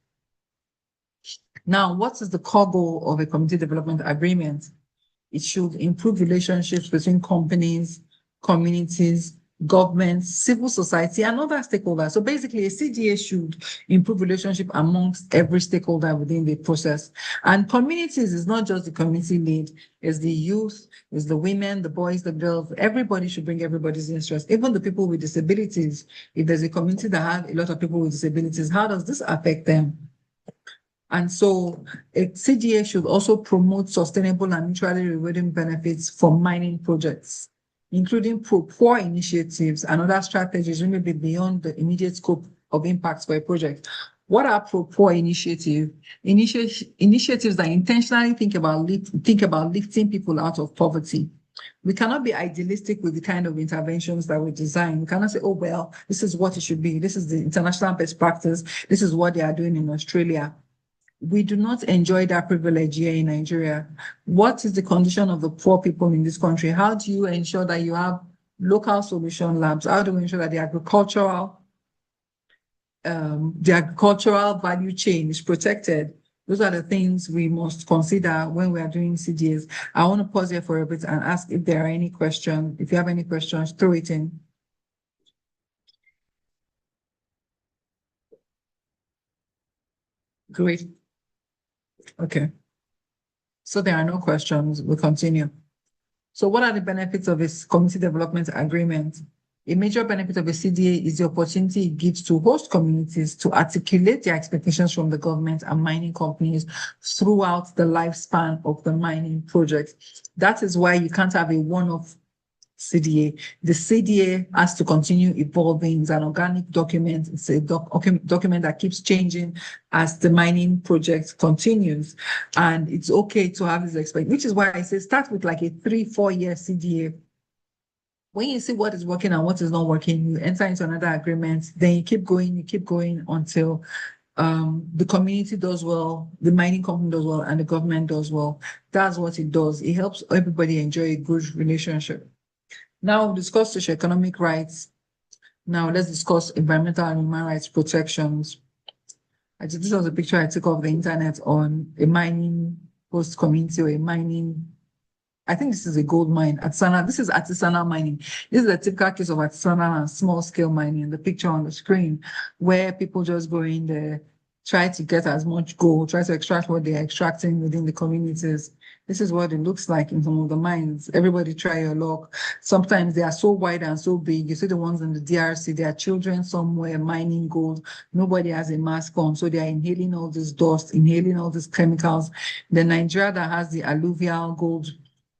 Now, what is the core goal of a community development agreement? It should improve relationships between companies, communities, governments, civil society, and other stakeholders. So basically, a CDA should improve relationship amongst every stakeholder within the process. And communities is not just the community lead, it's the youth, it's the women, the boys, the girls. Everybody should bring everybody's interest, even the people with disabilities. If there's a community that has a lot of people with disabilities, how does this affect them? And so a CDA should also promote sustainable and mutually rewarding benefits for mining projects, including pro-poor initiatives and other strategies that may be beyond the immediate scope of impacts for a project. What are pro-poor initiatives? Initiatives that intentionally think about lifting people out of poverty. We cannot be idealistic with the kind of interventions that we design. We cannot say, oh, well, this is what it should be. This is the international best practice. This is what they are doing in Australia. We do not enjoy that privilege here in Nigeria. What is the condition of the poor people in this country? How do you ensure that you have local solution labs? How do we ensure that the agricultural value chain is protected? Those are the things we must consider when we are doing CDAs. I want to pause here for a bit and ask if there are any questions. If you have any questions, throw it in. Great. Okay. So there are no questions. We'll continue. So what are the benefits of a community development agreement? A major benefit of a CDA is the opportunity it gives to host communities to articulate their expectations from the government and mining companies throughout the lifespan of the mining project. That is why you can't have a one-off CDA. The CDA has to continue evolving. It's an organic document. It's a document that keeps changing as the mining project continues. And it's okay to have this expectation, which is why I say start with like a 3-4 year CDA. When you see what is working and what is not working, you enter into another agreement, then you keep going until the community does well, the mining company does well, and the government does well. That's what it does. It helps everybody enjoy a good relationship. Now we'll discuss socioeconomic rights. Now let's discuss environmental and human rights protections. This was a picture I took off the internet on a mining host community or a mining, I think this is a gold mine, artisanal. This is artisanal mining. This is a typical case of artisanal and small scale mining, the picture on the screen, where people just go in there, try to get as much gold, try to extract what they're extracting within the communities. This is what it looks like in some of the mines. Everybody try your luck. Sometimes they are so wide and so big. You see the ones in the DRC, there are children somewhere mining gold. Nobody has a mask on, so they are inhaling all this dust, inhaling all these chemicals. The Nigeria that has the alluvial gold,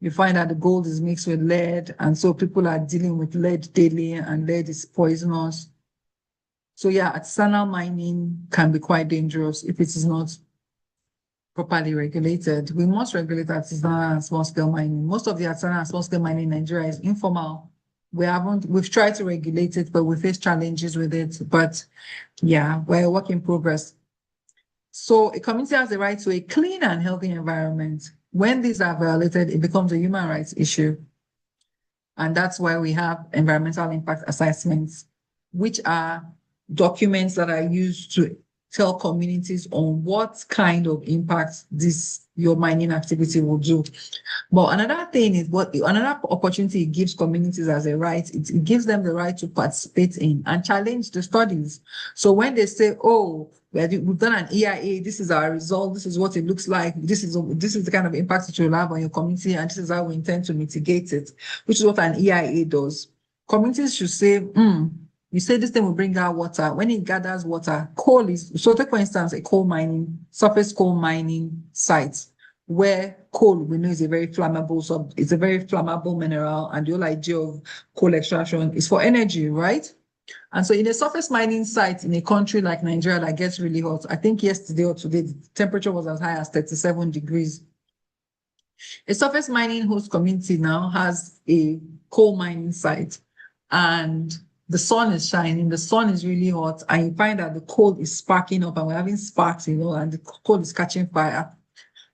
you find that the gold is mixed with lead, and so people are dealing with lead daily, and lead is poisonous. So yeah, artisanal mining can be quite dangerous if it is not properly regulated. We must regulate artisanal and small-scale mining. Most of the artisanal and small-scale mining in Nigeria is informal. We've tried to regulate it, but we face challenges with it. But yeah, we're a work in progress. So a community has the right to a clean and healthy environment. When these are violated, it becomes a human rights issue. And that's why we have environmental impact assessments, which are documents that are used to tell communities on what kind of impact your mining activity will do. But another thing is another opportunity it gives communities as a right, it gives them the right to participate in and challenge the studies. So when they say, oh, we've done an EIA, this is our result, this is what it looks like, this is the kind of impact it will have on your community, and this is how we intend to mitigate it, which is what an EIA does. Communities should say, you say this thing will bring out water. When it gathers water, so take for instance, surface coal mining site, where coal, we know, is a very flammable mineral, and the whole idea of coal extraction is for energy, right? And so in a surface mining site in a country like Nigeria that gets really hot, I think yesterday or today, the temperature was as high as 37 degrees. A surface mining host community now has a coal mining site, and the sun is shining, the sun is really hot, and you find that the coal is sparking up and we're having sparks, and the coal is catching fire.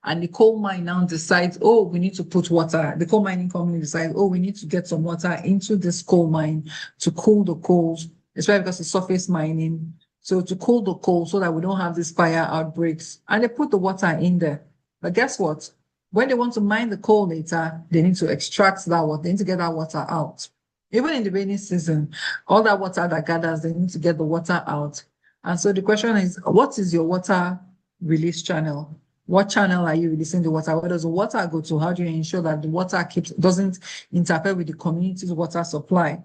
And the coal mine now decides, oh, we need to put water. The coal mining company decides, oh, we need to get some water into this coal mine to cool the coals, especially because it's surface mining. So to cool the coal so that we don't have these fire outbreaks. And they put the water in there. But guess what? When they want to mine the coal later, they need to extract that water. They need to get that water out. Even in the rainy season, all that water that gathers, they need to get the water out. And so the question is, what is your water release channel? What channel are you releasing the water? Where does the water go to? How do you ensure that the water doesn't interfere with the community's water supply?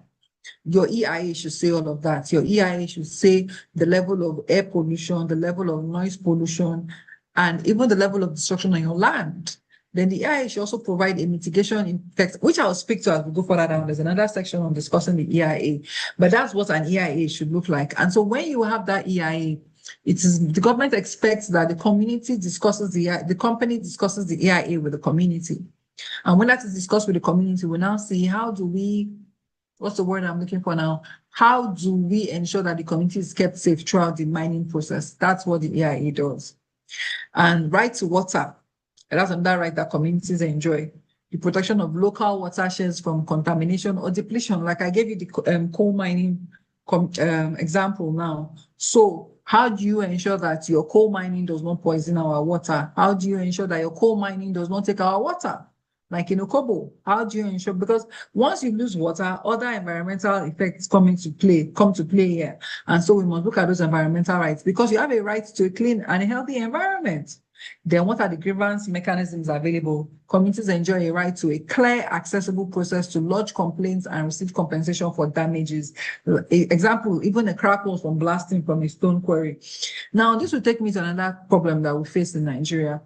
Your EIA should say all of that. Your EIA should say the level of air pollution, the level of noise pollution, and even the level of destruction on your land. Then the EIA should also provide a mitigation effect, which I'll speak to as we go further down. There's another section on discussing the EIA, but that's what an EIA should look like. And so when you have that EIA, the government expects that the company discusses the EIA with the community. And when that is discussed with the community, we now see what's the word I'm looking for now? How do we ensure that the community is kept safe throughout the mining process? That's what the EIA does. And right to water, that's another right that communities enjoy. The protection of local watersheds from contamination or depletion, like I gave you the coal mining example now. So how do you ensure that your coal mining does not poison our water? How do you ensure that your coal mining does not take our water? Like in Okobo, how do you ensure? Because once you lose water, other environmental effects come to play here. And so we must look at those environmental rights, because you have a right to a clean and a healthy environment. Then what are the grievance mechanisms available? Communities enjoy a right to a clear, accessible process to lodge complaints and receive compensation for damages. Example, even a crack wall from blasting from a stone quarry. Now, this will take me to another problem that we face in Nigeria.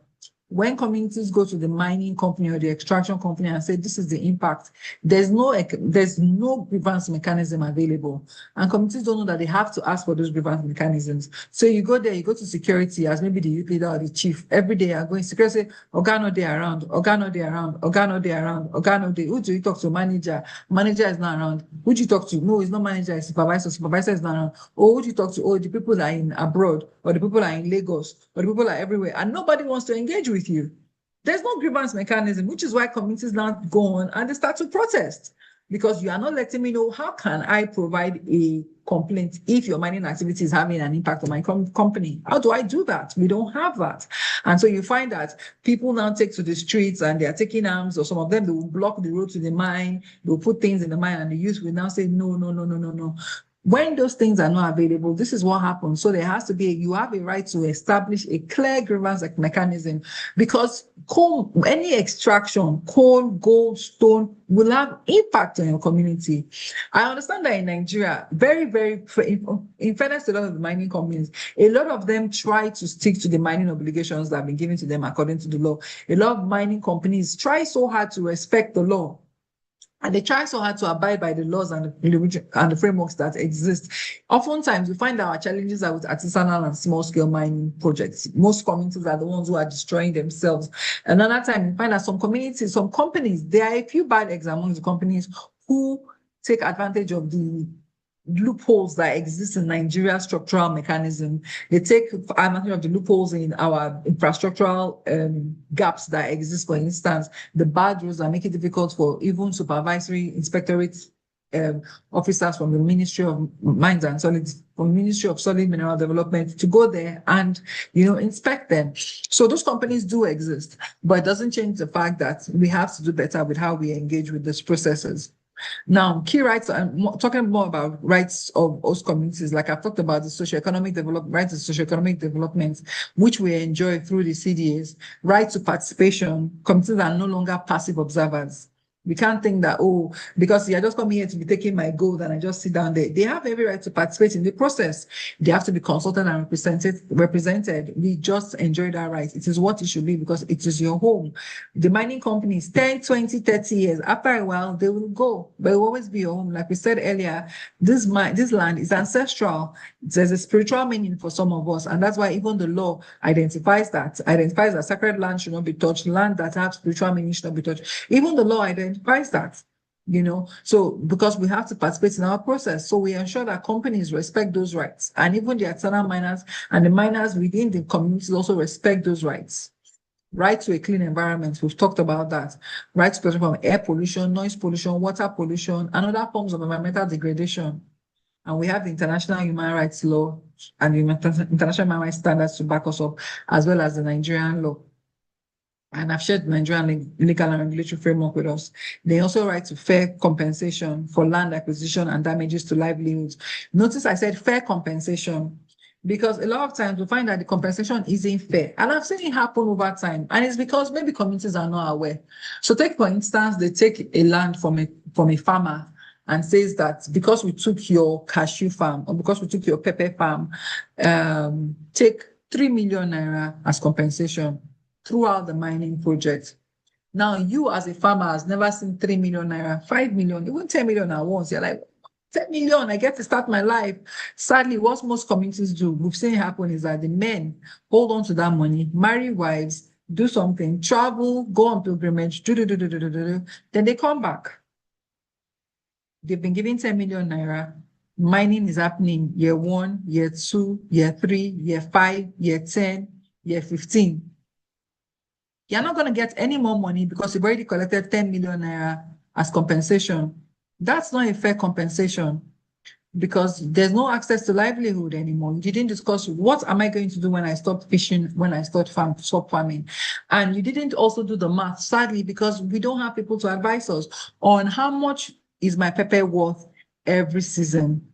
When communities go to the mining company or the extraction company and say, this is the impact, there's no grievance mechanism available. And communities don't know that they have to ask for those grievance mechanisms. So you go there, you go to security as maybe the youth leader or the chief. Every day you're going, security say, Organo day around, Organo day around, Organo day around, Organo day. Who do you talk to? Manager. Manager is not around. Who do you talk to? No, it's not manager, it's supervisor. Supervisor is not around. Or who do you talk to? Oh, the people are in abroad, or the people are in Lagos, or the people are everywhere. And nobody wants to engage with you. There's no grievance mechanism, which is why communities now go on and they start to protest, because you are not letting me know how can I provide a complaint if your mining activity is having an impact on my company. How do I do that? We don't have that. And so you find that people now take to the streets and they are taking arms, or some of them, they will block the road to the mine, they will put things in the mine, and the youth will now say, no, no, no, no, no, no. When those things are not available, this is what happens. So there has to be, you have a right to establish a clear grievance mechanism, because any extraction, coal, gold, stone, will have impact on your community. I understand that in Nigeria, in fairness to a lot of the mining companies, a lot of them try to stick to the mining obligations that have been given to them according to the law. A lot of mining companies try so hard to respect the law, and they try so hard to abide by the laws and the frameworks that exist. Oftentimes, we find that our challenges are with artisanal and small-scale mining projects. Most communities are the ones who are destroying themselves. Another time, we find that some companies, there are a few bad eggs among the companies who take advantage of the loopholes that exist in Nigeria's structural mechanism. They take advantage of the loopholes in our infrastructural gaps that exist. For instance, the bad roads that make it difficult for even supervisory inspectorates officers from the Ministry of Mines and from Ministry of Solid Mineral Development to go there and, inspect them. So those companies do exist, but it doesn't change the fact that we have to do better with how we engage with these processes. Now, key rights, I'm talking more about rights of host communities. Like I've talked about the socioeconomic development, rights of socioeconomic development, which we enjoy through the CDAs, right to participation. Communities are no longer passive observers. We can't think that, because you're just coming here to be taking my gold and I just sit down there. They have every right to participate in the process. They have to be consulted and represented. We just enjoy that right. It is what it should be because it is your home. The mining companies, 10, 20, 30 years, after a while, they will go, but it will always be your home. Like we said earlier, this land is ancestral. There's a spiritual meaning for some of us. And that's why even the law identifies that sacred land should not be touched, land that have spiritual meaning should not be touched. Even the law identifies that, so because we have to participate in our process, so we ensure that companies respect those rights, and even the artisanal miners and the miners within the communities also respect those rights. Right to a clean environment, we've talked about that. Right to protection from air pollution, noise pollution, water pollution, and other forms of environmental degradation. And we have the international human rights law and the international human rights standards to back us up, as well as the Nigerian law. And I've shared the Nigerian legal and regulatory framework with us. They also right to fair compensation for land acquisition and damages to livelihoods. Notice I said fair compensation, because a lot of times we find that the compensation isn't fair. And I've seen it happen over time. And it's because maybe communities are not aware. So take, for instance, they take a land from a farmer and says that because we took your cashew farm or because we took your pepper farm, take 3 million naira as compensation throughout the mining project. Now, you as a farmer has never seen 3 million naira, 5 million, even 10 million at once. You're like, 10 million, I get to start my life. Sadly, what most communities do, we've seen happen, is that the men hold on to that money, marry wives, do something, travel, go on pilgrimage, then they come back. They've been given 10 million naira. Mining is happening year 1, year 2, year 3, year 5, year 10, year 15. You're not going to get any more money because you've already collected 10 million naira as compensation. That's not a fair compensation because there's no access to livelihood anymore. You didn't discuss what am I going to do when I stop fishing, when I stop farming. And you didn't also do the math, sadly, because we don't have people to advise us on how much is my pepper worth every season.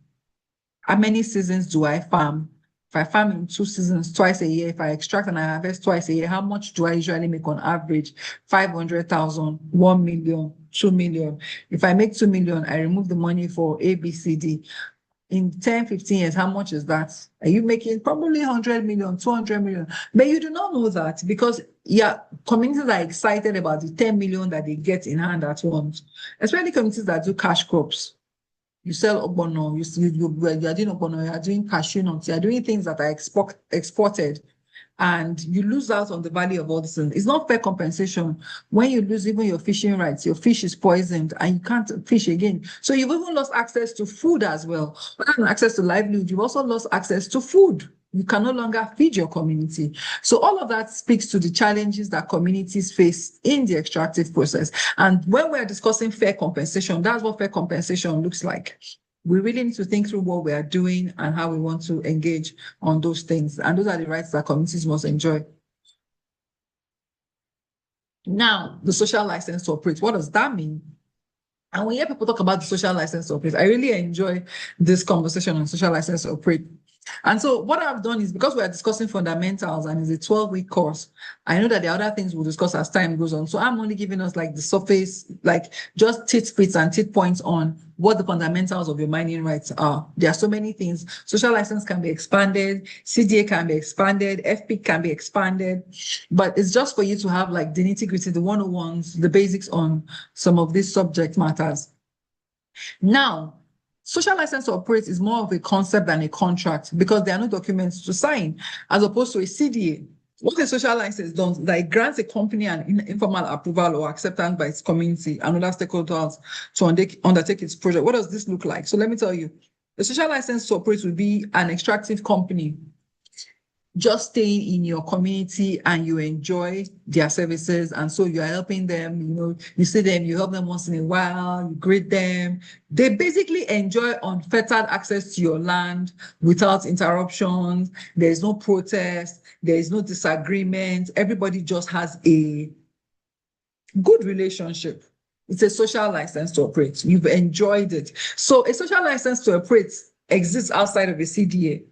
How many seasons do I farm? If I farm in 2 seasons, twice a year, if I extract and I harvest twice a year, how much do I usually make on average? 500,000, 1 million, 2 million. If I make 2 million, I remove the money for A, B, C, D. In 10, 15 years, how much is that? Are you making probably 100 million, 200 million? But you do not know that because communities are excited about the 10 million that they get in hand at once, especially communities that do cash crops. You sell ogbono, you're doing ogbono, you're doing cashew nuts, you're doing things that are exported, and you lose out on the value of all this. It's not fair compensation. When you lose even your fishing rights, your fish is poisoned and you can't fish again. So you've even lost access to food as well. Rather than access to livelihood, you've also lost access to food. You can no longer feed your community. So all of that speaks to the challenges that communities face in the extractive process. And when we're discussing fair compensation, that's what fair compensation looks like. We really need to think through what we are doing and how we want to engage on those things. And those are the rights that communities must enjoy. Now, the social license to operate, what does that mean? And when you hear people talk about the social license to operate, I really enjoy this conversation on social license to operate. And so what I've done is, because we are discussing fundamentals and it's a 12-week course, I know that the other things we'll discuss as time goes on. So I'm only giving us like the surface, like just tidbits and tit points on what the fundamentals of your mining rights are. There are so many things. Social license can be expanded, CDA can be expanded, FP can be expanded, but it's just for you to have like the nitty-gritty, the 101s, the basics on some of these subject matters. Now, social license to operate is more of a concept than a contract because there are no documents to sign, as opposed to a CDA. What a social license does, that it grants a company an informal approval or acceptance by its community and other stakeholders to undertake its project. What does this look like? So let me tell you, the social license to operate will be an extractive company just staying in your community and you enjoy their services. And so you're helping them, you see them, you help them once in a while, you greet them. They basically enjoy unfettered access to your land without interruptions. There's no protest. There is no disagreement. Everybody just has a good relationship. It's a social license to operate. You've enjoyed it. So a social license to operate exists outside of a CDA.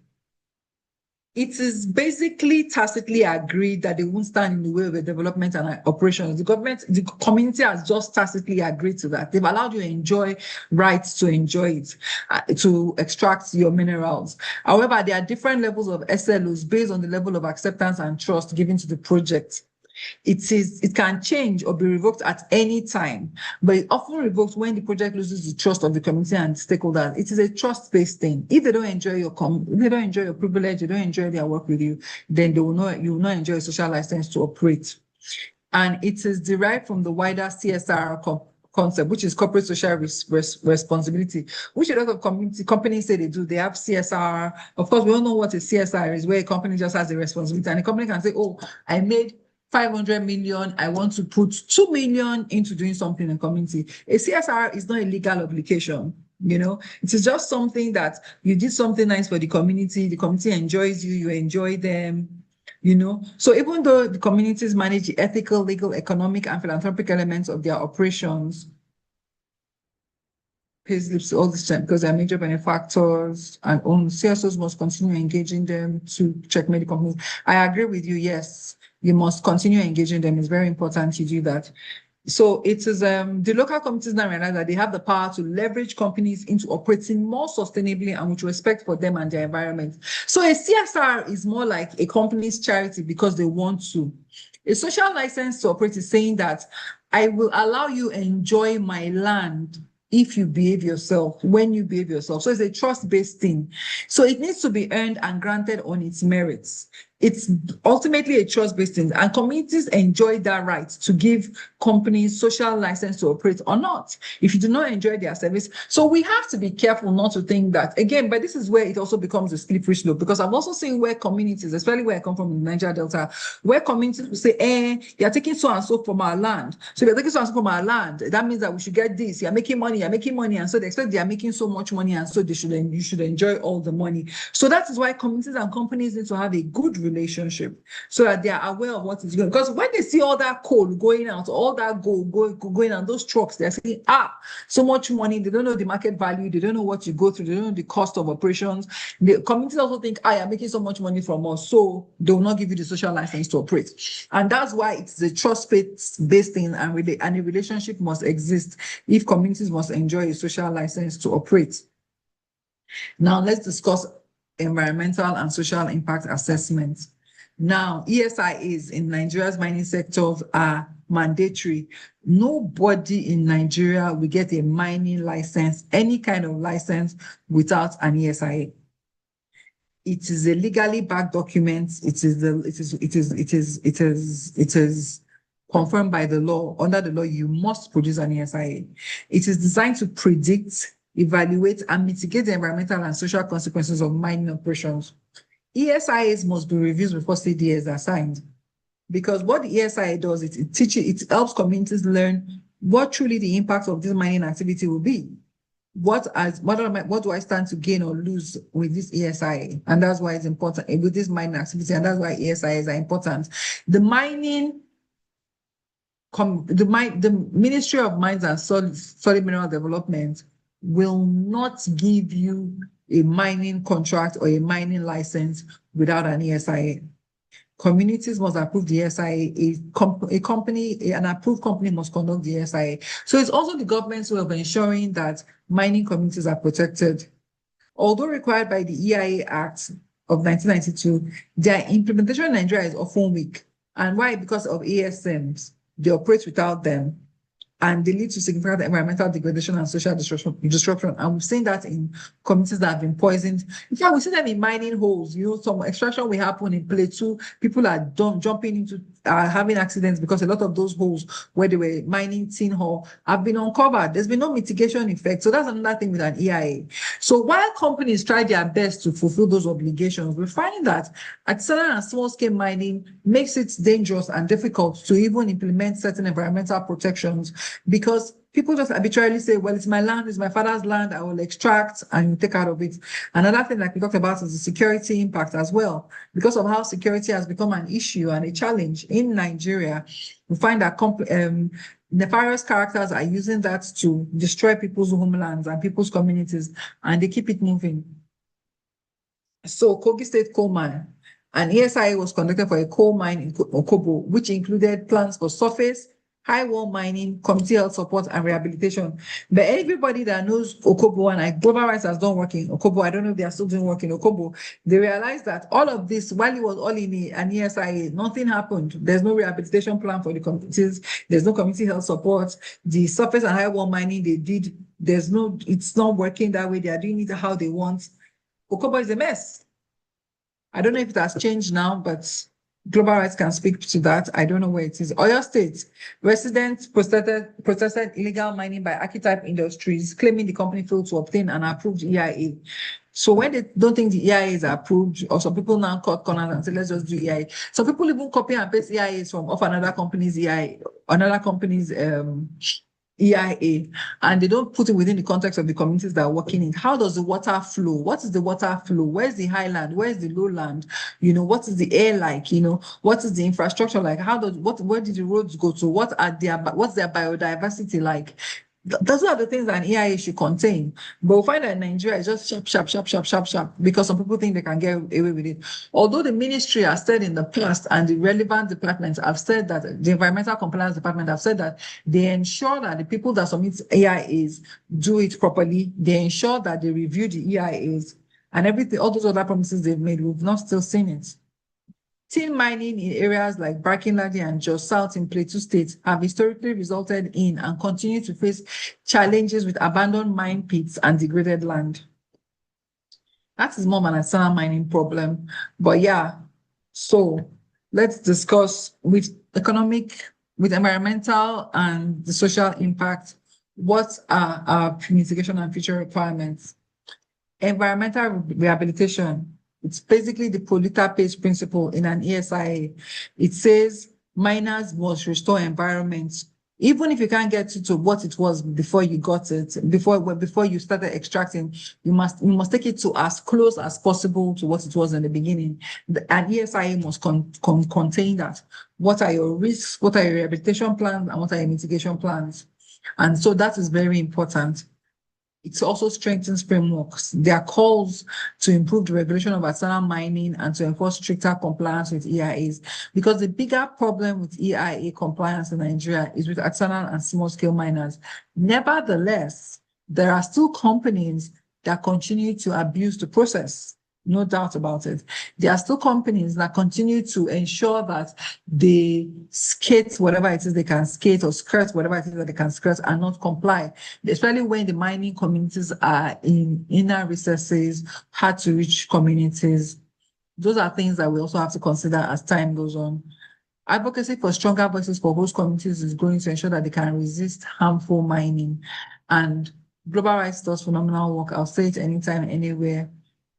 It is basically tacitly agreed that they won't stand in the way of the development and operations. The community has just tacitly agreed to that. They've allowed you to enjoy rights to enjoy it, to extract your minerals. However, there are different levels of SLOs based on the level of acceptance and trust given to the project. It can change or be revoked at any time, but it often revoked when the project loses the trust of the community and stakeholders. It is a trust-based thing. If they don't enjoy your privilege, they don't enjoy their work with you, then you will not enjoy a social license to operate. And it is derived from the wider CSR concept, which is corporate social responsibility, which a lot of companies say they do. They have CSR. Of course, we all know what a CSR is, where a company just has a responsibility, and a company can say, oh, I made 500 million, I want to put 2 million into doing something in the community. A CSR is not a legal obligation, it is just something that you did something nice for the community enjoys you, you enjoy them, So even though the communities manage the ethical, legal, economic, and philanthropic elements of their operations, payslips all this time, because they're major benefactors and CSOs must continue engaging them to checkmate the companies. I agree with you, yes. You must continue engaging them. It's very important you do that. So it is the local communities now realize that they have the power to leverage companies into operating more sustainably and with respect for them and their environment. So a CSR is more like a company's charity because they want to. A social license to operate is saying that I will allow you enjoy my land if you behave yourself, when you behave yourself. So it's a trust-based thing. So it needs to be earned and granted on its merits. It's ultimately a trust-based thing, and communities enjoy that right to give companies social license to operate or not, if you do not enjoy their service. So we have to be careful not to think that, again, but this is where it also becomes a slippery slope, because I've also seen where communities, especially where I come from in the Niger Delta, where communities will say, you're taking so and so from our land. So if you're taking so and so from our land, that means that we should get this. You're making money. And so they expect they are making so much money, and so you should enjoy all the money. So that is why communities and companies need to have a good relationship so that they are aware of what is going on. Because when they see all that coal going out, all that gold going out, those trucks, they're saying, so much money. They don't know the market value. They don't know what you go through. They don't know the cost of operations. The communities also think, you're making so much money from us, so they will not give you the social license to operate. And that's why it's a trust-based thing, and a relationship must exist if communities must enjoy a social license to operate. Now, let's discuss environmental and social impact assessments. Now, ESIAs in Nigeria's mining sectors are mandatory. Nobody in Nigeria will get a mining license, any kind of license, without an ESIA. It is a legally backed document. It is confirmed by the law. Under the law, you must produce an ESIA. It is designed to predict, evaluate, and mitigate the environmental and social consequences of mining operations. ESIAs must be reviewed before CDAs are signed, because what the ESIA does, it helps communities learn what truly the impact of this mining activity will be. What do I stand to gain or lose with this ESIA? And that's why it's important with this mining activity, and that's why ESIAs are important. The Ministry of Mines and Solid Mineral Development will not give you a mining contract or a mining license without an ESIA. Communities must approve the ESIA. An approved company must conduct the ESIA. So it's also the government's way of ensuring that mining communities are protected. Although required by the EIA Act of 1992, their implementation in Nigeria is often weak. And why? Because of ASMs. They operate without them. and they lead to significant environmental degradation and social disruption. And we've seen that in communities that have been poisoned. In fact, we see them in mining holes. Some extraction will happen in Plateau. People are jumping into, having accidents because a lot of those holes where they were mining tin ore have been uncovered. There's been no mitigation effect. So that's another thing with an EIA. So while companies try their best to fulfill those obligations, we find that artisanal and small-scale mining makes it dangerous and difficult to even implement certain environmental protections, because people just arbitrarily say, well, it's my land, it's my father's land, I will extract and you take out of it. Another thing like we talked about is the security impact as well. Because of how security has become an issue and a challenge in Nigeria, we find that nefarious characters are using that to destroy people's homelands and people's communities, and they keep it moving. So Kogi State Coal Mine, an ESIA was conducted for a coal mine in Okobo, which included plans for surface, high wall mining, community health support, and rehabilitation. But everybody that knows Okobo, and Global Rights has done work in Okobo, I don't know if they are still doing work in Okobo, they realized that all of this, while it was all in an ESIA, nothing happened. There's no rehabilitation plan for the communities. There's no community health support. The surface and high wall mining they did, it's not working that way. They are doing it how they want. Okobo is a mess. I don't know if it has changed now, but Global Rights can speak to that. I don't know where it is. Oyo State, residents protested illegal mining by Archetype Industries, claiming the company failed to obtain an approved EIA. So when they don't think the EIA is approved, or some people now cut corners and say, let's just do EIA. Some people even copy and paste EIAs off another company's EIA, another company's EIA, and they don't put it within the context of the communities that are working in. How does the water flow? What is the water flow? Where's the highland? Where's the lowland? What is the air like? What is the infrastructure like? Where did the roads go to? What's their biodiversity like? Those are the things that an EIA should contain. But we'll find that in Nigeria, it's just sharp, because some people think they can get away with it. Although the ministry has said in the past, and the relevant departments have said that, the Environmental Compliance Department have said that they ensure that the people that submit EIAs do it properly. They ensure that they review the EIAs and everything, all those other promises they've made, we've not still seen it. Tin mining in areas like Barkinladi and Jos South in Plateau State have historically resulted in and continue to face challenges with abandoned mine pits and degraded land. That is more of an artisanal mining problem. But yeah, so let's discuss with environmental and the social impact, what are our mitigation and future requirements? Environmental rehabilitation. It's basically the polluter pays principle in an ESIA. It says miners must restore environments, even if you can't get to what it was before you got it, before you started extracting. You must take it to as close as possible to what it was in the beginning. An ESIA must contain that. What are your risks? What are your rehabilitation plans? And what are your mitigation plans? And so that is very important. It also strengthens frameworks. There are calls to improve the regulation of artisanal mining and to enforce stricter compliance with EIAs, because the bigger problem with EIA compliance in Nigeria is with artisanal and small-scale miners. Nevertheless, there are still companies that continue to abuse the process. No doubt about it. There are still companies that continue to ensure that they skate whatever it is they can skate, or skirt whatever it is that they can skirt, and not comply, especially when the mining communities are in inner recesses, hard to reach communities. Those are things that we also have to consider as time goes on. Advocacy for stronger voices for host communities is going to ensure that they can resist harmful mining. And Global Rights does phenomenal work. I'll say it anytime, anywhere.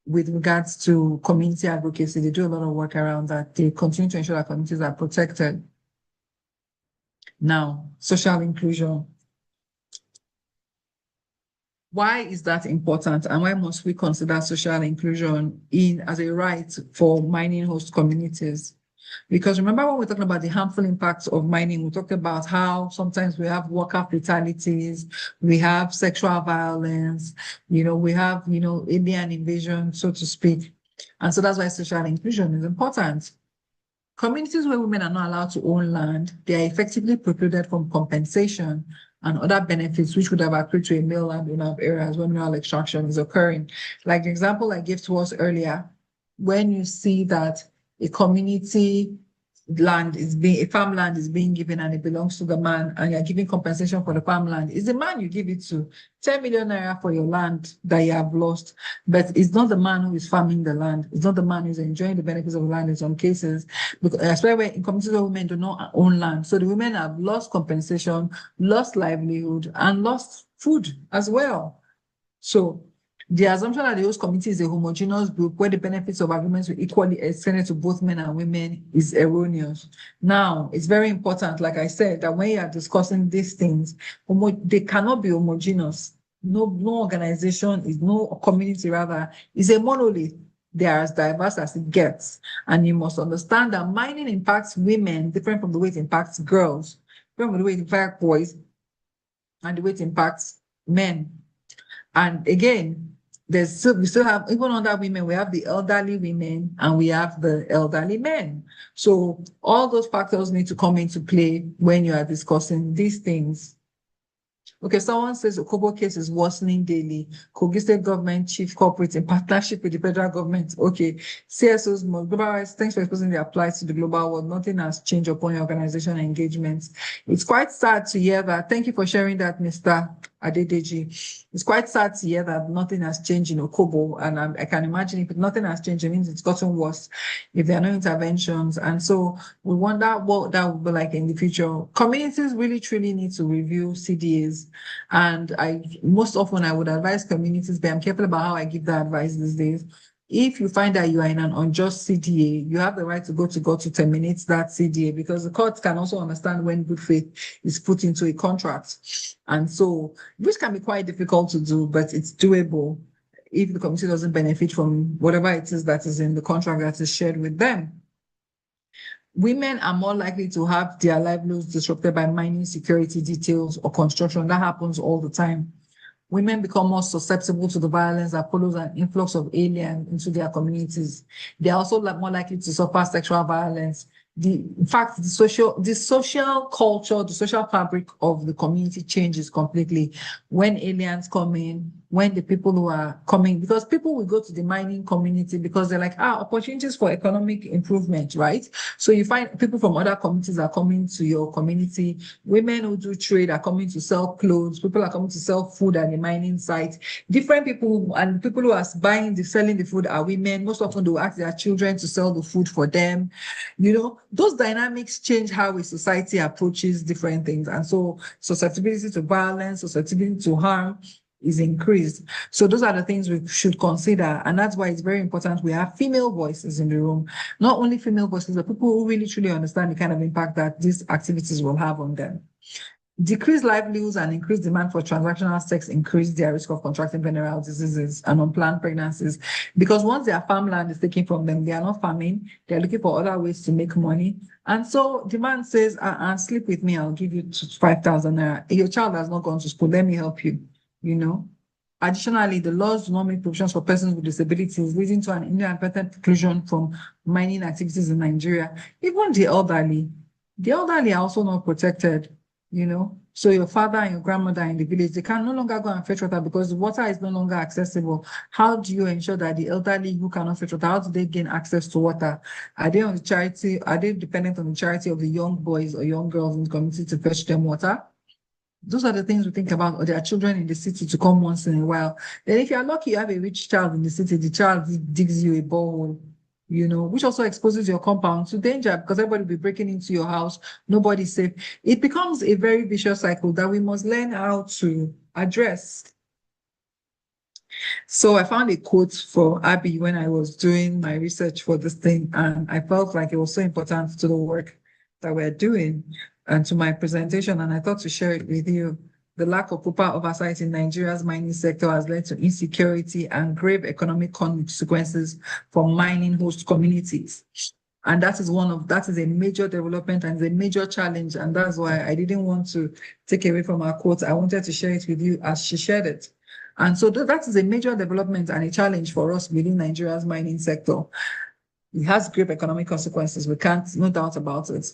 With regards to community advocacy, they do a lot of work around that. They continue to ensure that communities are protected. Now, social inclusion. Why is that important, and why must we consider social inclusion as a right for mining host communities? Because remember, when we're talking about the harmful impacts of mining, we talked about how sometimes we have worker fatalities, we have sexual violence, we have, alien invasion, so to speak. And so that's why social inclusion is important. Communities where women are not allowed to own land, they are effectively precluded from compensation and other benefits which would have accrued to a male landowner of areas where mineral extraction is occurring. Like the example I gave to us earlier, when you see that a community farmland is being given and it belongs to the man, and you're giving compensation for the farmland, it's the man you give it to. 10 million naira for your land that you have lost, but it's not the man who is farming the land. It's not the man who's enjoying the benefits of the land in some cases, because especially in communities where women do not own land. So the women have lost compensation, lost livelihood, and lost food as well. So the assumption that the host community is a homogeneous group where the benefits of agreements will equally extend to both men and women is erroneous. Now, it's very important, like I said, that when you are discussing these things, they cannot be homogeneous. No organization no community rather is a monolith. They are as diverse as it gets. And you must understand that mining impacts women different from the way it impacts girls, different from the way it impacts boys, and the way it impacts men. And again, we still have, even under women, we have the elderly women and we have the elderly men. So all those factors need to come into play when you are discussing these things. Okay, someone says Okobo case is worsening daily. Kogi State government chief corporate in partnership with the federal government. Okay, CSOs, global rights, thanks for exposing the applies to the global world. Nothing has changed upon your organization engagements. It's quite sad to hear that. Thank you for sharing that, Mr. Adedeji. It's quite sad to hear that nothing has changed in Okobo, and I can imagine if nothing has changed, it means it's gotten worse if there are no interventions. And so we wonder what that will be like in the future. Communities really truly need to review CDAs, and most often I would advise communities, but I'm careful about how I give that advice these days. If you find that you are in an unjust CDA, you have the right to go to court to terminate that CDA, because the court can also understand when good faith is put into a contract. And so, which can be quite difficult to do, but it's doable if the community doesn't benefit from whatever it is that is in the contract that is shared with them. Women are more likely to have their livelihoods disrupted by mining security details or construction. That happens all the time. Women become more susceptible to the violence that follows an influx of aliens into their communities. They are also more likely to suffer sexual violence. In fact, the social culture, the social fabric of the community changes completely when aliens come in, when the people who are coming, because people will go to the mining community because they're like, opportunities for economic improvement, right? So you find people from other communities are coming to your community. Women who do trade are coming to sell clothes. People are coming to sell food at the mining site. Different people, and people who are selling the food are women. Most often they will ask their children to sell the food for them. You know, those dynamics change how a society approaches different things. And so susceptibility to violence, susceptibility to harm is increased. So those are the things we should consider. And that's why it's very important we have female voices in the room. Not only female voices, but people who really truly understand the kind of impact that these activities will have on them. Decreased livelihoods and increased demand for transactional sex increase their risk of contracting venereal diseases and unplanned pregnancies. Because once their farmland is taken from them, they are not farming, they're looking for other ways to make money. And so the man says, sleep with me, I'll give you 5,000 naira. Your child has not gone to school, let me help you, you know. Additionally, the laws do not make provisions for persons with disabilities, leading to an inadvertent exclusion from mining activities in Nigeria. Even the elderly are also not protected. You know, so your father and your grandmother in the village, they can no longer go and fetch water because the water is no longer accessible. How do you ensure that the elderly who cannot fetch water, how do they gain access to water? Are they dependent on the charity of the young boys or young girls in the community to fetch them water? Those are the things we think about, or there are children in the city to come once in a while. Then if you're lucky, you have a rich child in the city, the child digs you a borehole, you know, which also exposes your compound to danger because everybody will be breaking into your house, nobody's safe. It becomes a very vicious cycle that we must learn how to address. So I found a quote for Abby when I was doing my research for this thing, and I felt like it was so important to the work that we're doing and to my presentation, and I thought to share it with you. The lack of proper oversight in Nigeria's mining sector has led to insecurity and grave economic consequences for mining host communities. And that is a major development and a major challenge. And that's why I didn't want to take away from our quote. I wanted to share it with you as she shared it. And so that is a major development and a challenge for us within Nigeria's mining sector. It has grave economic consequences. We can't, no doubt about it.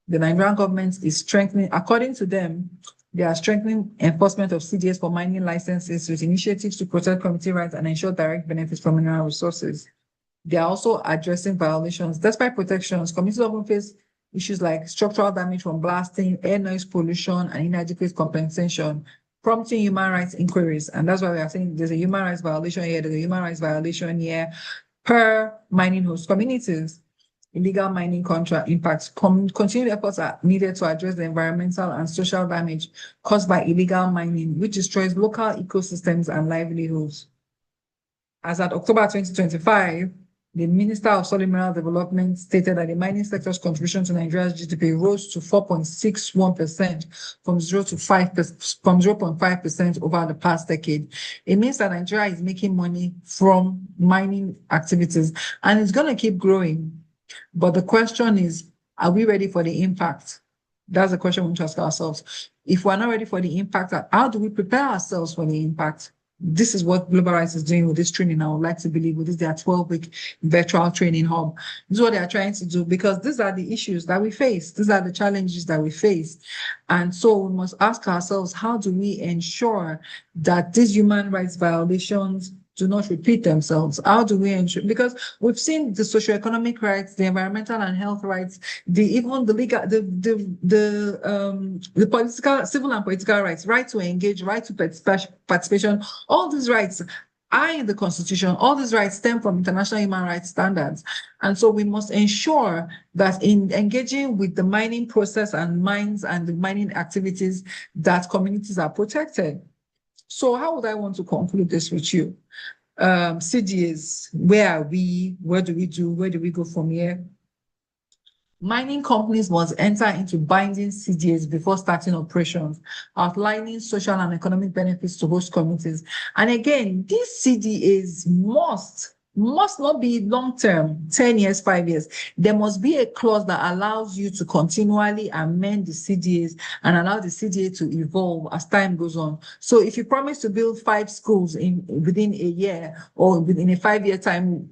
The Nigerian government is strengthening, according to them, they are strengthening enforcement of CDS for mining licenses with initiatives to protect community rights and ensure direct benefits from mineral resources. They are also addressing violations. Despite protections, communities often face issues like structural damage from blasting, air noise pollution, and inadequate compensation, prompting human rights inquiries. And that's why we are saying there's a human rights violation here, there's a human rights violation here per mining host communities. Illegal mining contract impacts. Continued efforts are needed to address the environmental and social damage caused by illegal mining, which destroys local ecosystems and livelihoods. As at October 2025, the Minister of Solid Mineral Development stated that the mining sector's contribution to Nigeria's GDP rose to 4.61% from 0.5% over the past decade. It means that Nigeria is making money from mining activities, and it's going to keep growing. But the question is, are we ready for the impact? That's the question we need to ask ourselves. If we're not ready for the impact, how do we prepare ourselves for the impact? This is what Global Rights is doing with this training. I would like to believe with this, their 12-week virtual training hub. This is what they are trying to do, because these are the issues that we face. These are the challenges that we face. And so we must ask ourselves, how do we ensure that these human rights violations do not repeat themselves? How do we ensure? Because we've seen the socioeconomic rights, the environmental and health rights, even the legal, the political, civil and political rights, right to engage, right to participation. All these rights are in the Constitution. All these rights stem from international human rights standards. And so we must ensure that in engaging with the mining process and mines and the mining activities, that communities are protected. So how would I want to conclude this with you? CDAs, where are we? What do we do? Where do we go from here? Mining companies must enter into binding CDAs before starting operations, outlining social and economic benefits to host communities. And again, these CDAs must not be long-term, 10 years, 5 years. There must be a clause that allows you to continually amend the CDAs and allow the CDA to evolve as time goes on. So if you promise to build 5 schools within a year or within a 5-year time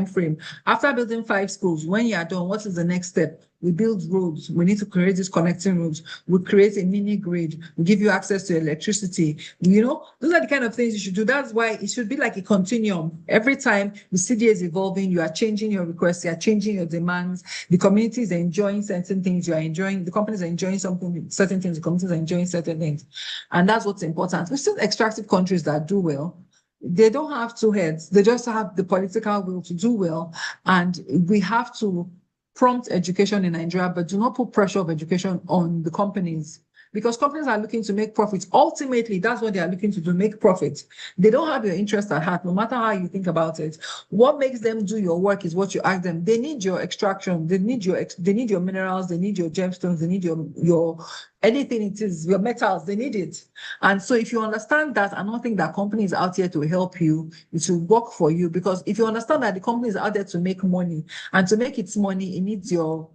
frame, after building 5 schools, when you are done, what is the next step? We build roads. We need to create these connecting roads. We create a mini grid. We give you access to electricity. You know, those are the kind of things you should do. That's why it should be like a continuum. Every time the CDA is evolving, you are changing your requests, you are changing your demands. The community is enjoying certain things, you are enjoying, the companies are enjoying certain things, the communities are enjoying certain things. And that's what's important. We've seen extractive countries that do well. They don't have 2 heads. They just have the political will to do well. And we have to prompt education in Nigeria, but do not put pressure of education on the companies, because companies are looking to make profits. Ultimately, that's what they are looking to do, make profits. They don't have your interest at heart, no matter how you think about it. What makes them do your work is what you ask them. They need your extraction. They need your minerals. They need your gemstones. They need your anything it is, your metals, they need it. And so if you understand that and not think that company is out here to help you, it will work for you. Because if you understand that the company is out there to make money, and to make its money, it needs your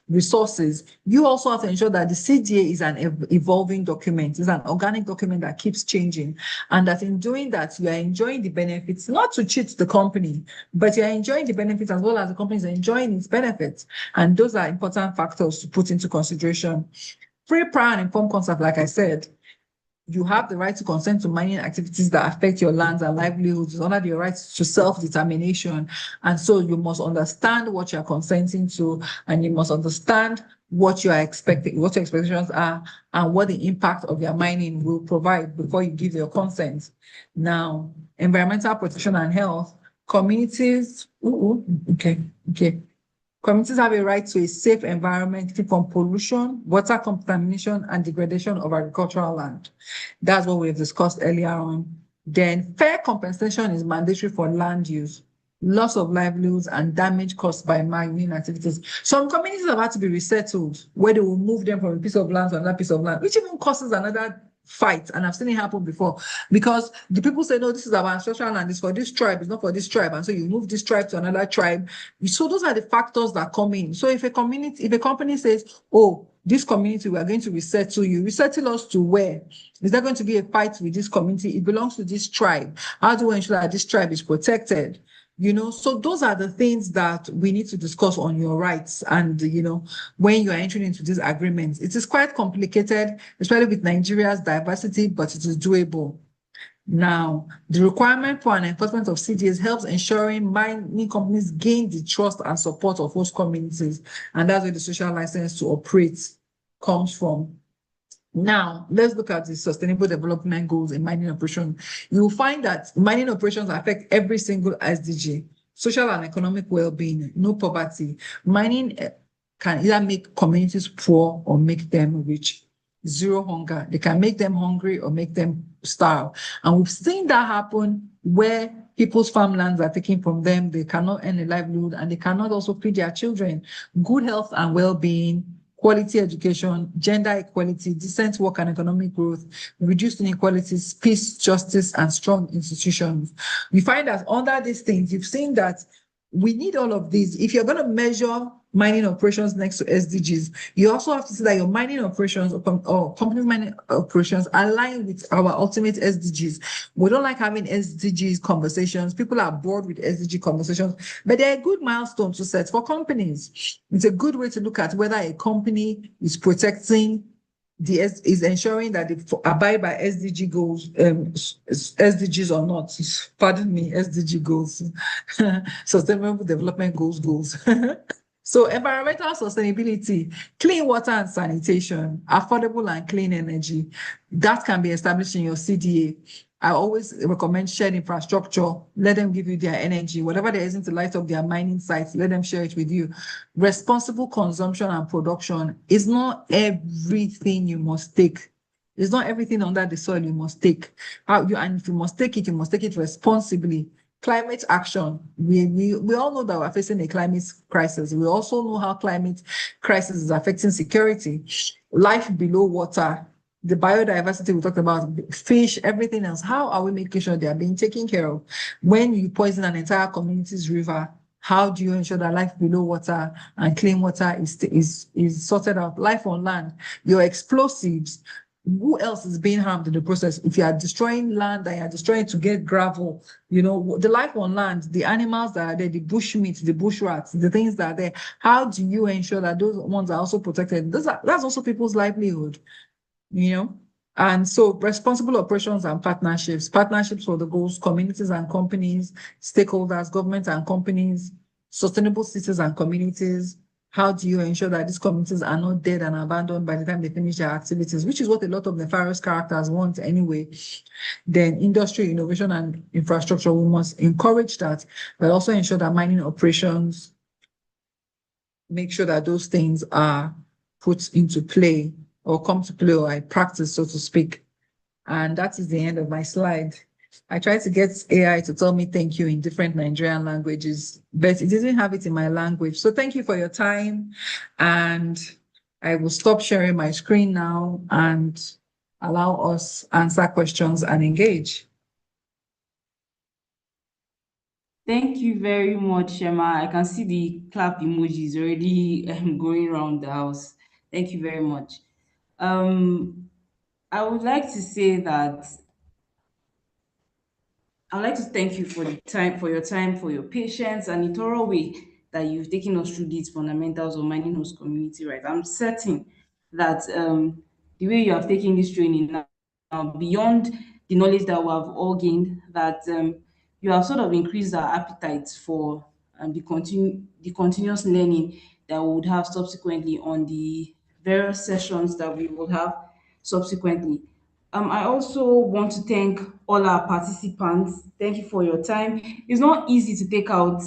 resources, you also have to ensure that the CDA is an evolving document, it's an organic document that keeps changing. And that in doing that, you are enjoying the benefits, not to cheat the company, but you are enjoying the benefits as well as the company is enjoying its benefits. And those are important factors to put into consideration. Free, prior, and informed consent, like I said, you have the right to consent to mining activities that affect your lands and livelihoods. It's under your rights to self-determination. And so you must understand what you're consenting to, and you must understand what you are expecting, what your expectations are, and what the impact of your mining will provide before you give your consent. Now, environmental protection and health, communities, Communities have a right to a safe environment free from pollution, water contamination, and degradation of agricultural land. That's what we've discussed earlier on. Then fair compensation is mandatory for land use, loss of livelihoods, and damage caused by mining activities. Some communities have had to be resettled, where they will move them from a piece of land to another piece of land, which even causes another fight. And I've seen it happen before, because the people say, no, this is our ancestral land, it's for this tribe, it's not for this tribe. And so you move this tribe to another tribe. So those are the factors that come in. So if a company says, oh, this community, we are going to resettle you, resettle us to where? Is there going to be a fight with this community? It belongs to this tribe. How do we ensure that this tribe is protected? You know, so those are the things that we need to discuss on your rights. And, you know, when you are entering into these agreements, it is quite complicated, especially with Nigeria's diversity, but it is doable. Now, the requirement for an enforcement of CDAs helps ensuring mining companies gain the trust and support of host communities, and that's where the social license to operate comes from. Now, let's look at the sustainable development goals in mining operations. You will find that mining operations affect every single SDG, social and economic well-being, no poverty. Mining can either make communities poor or make them rich. Zero hunger. They can make them hungry or make them starve. And we've seen that happen where people's farmlands are taken from them. They cannot earn a livelihood and they cannot also feed their children. Good health and well-being, quality education, gender equality, decent work and economic growth, reduced inequalities, peace, justice, and strong institutions. We find that under these things, you've seen that we need all of these. If you're going to measure mining operations next to SDGs, you also have to see that your mining operations or company mining operations align with our ultimate SDGs. We don't like having SDGs conversations. People are bored with SDG conversations, but they're a good milestone to set for companies. It's a good way to look at whether a company is protecting is ensuring that they abide by SDG goals, SDGs or not. Pardon me, SDG goals, Sustainable Development Goals. So environmental sustainability, clean water and sanitation, affordable and clean energy, that can be established in your CDA. I always recommend shared infrastructure. Let them give you their energy. Whatever there isn't to light up their mining sites, let them share it with you. Responsible consumption and production is not everything you must take. It's not everything under the soil you must take. And if you must take it, you must take it responsibly. Climate action. We all know that we're facing a climate crisis. We also know how climate crisis is affecting security, life below water, the biodiversity we talked about, fish, everything else. How are we making sure they are being taken care of? When you poison an entire community's river, how do you ensure that life below water and clean water is sorted out? Life on land, your explosives. Who else is being harmed in the process? If you are destroying land and you are destroying to get gravel, you know, the life on land, the animals that are there, the bush meat, the bush rats, the things that are there, how do you ensure that those ones are also protected? That's also people's livelihood, you know? And so responsible operations and partnerships for the goals, communities and companies, stakeholders, government and companies, sustainable cities and communities. How do you ensure that these communities are not dead and abandoned by the time they finish their activities, which is what a lot of nefarious characters want anyway? Then industry, innovation, and infrastructure, we must encourage that, but also ensure that mining operations make sure that those things are put into play or come to play or I practice, so to speak. And that is the end of my slide. I tried to get AI to tell me thank you in different Nigerian languages, but it didn't have it in my language. So thank you for your time. And I will stop sharing my screen now and allow us answer questions and engage. Thank you very much, Shema. I can see the clap emojis already going around the house. Thank you very much. I would like to say that I'd like to thank you for your time, for your patience, and the thorough way that you've taken us through these fundamentals of mining host community right. I'm certain that the way you have taken this training now, beyond the knowledge that we have all gained, that you have sort of increased our appetite for the continuous learning that we would have subsequently on the various sessions that we will have subsequently. I also want to thank all our participants. Thank you for your time. It's not easy to take out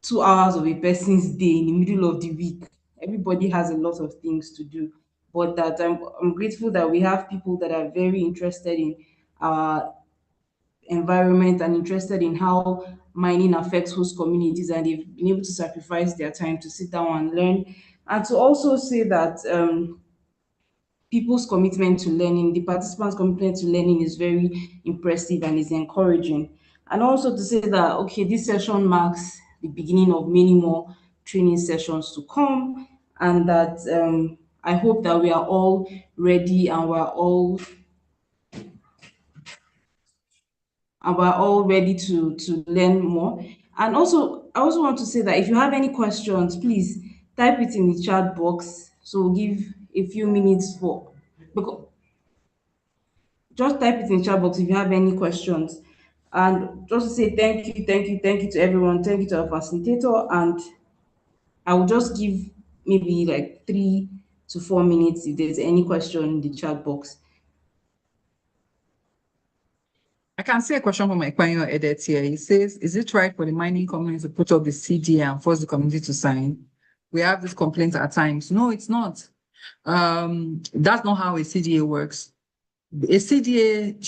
2 hours of a person's day in the middle of the week. Everybody has a lot of things to do, but that I'm grateful that we have people that are very interested in our environment and interested in how mining affects host communities, and they've been able to sacrifice their time to sit down and learn, and to also say that people's commitment to learning, the participants' commitment to learning is very impressive and is encouraging. And also to say that, okay, this session marks the beginning of many more training sessions to come, and that I hope that we are all ready and we're all ready to learn more. And also, I also want to say that if you have any questions, please type it in the chat box. So we'll give a few minutes for because just type it in chat box if you have any questions. And just to say thank you to everyone. Thank you to our facilitator. And I will just give maybe like 3 to 4 minutes if there's any question in the chat box. I can see a question from Ekpanyo Edit here. He says, is it right for the mining companies to put up the CDA and force the community to sign? We have this complaint at times. No, it's not. That's not how a CDA works. A CDA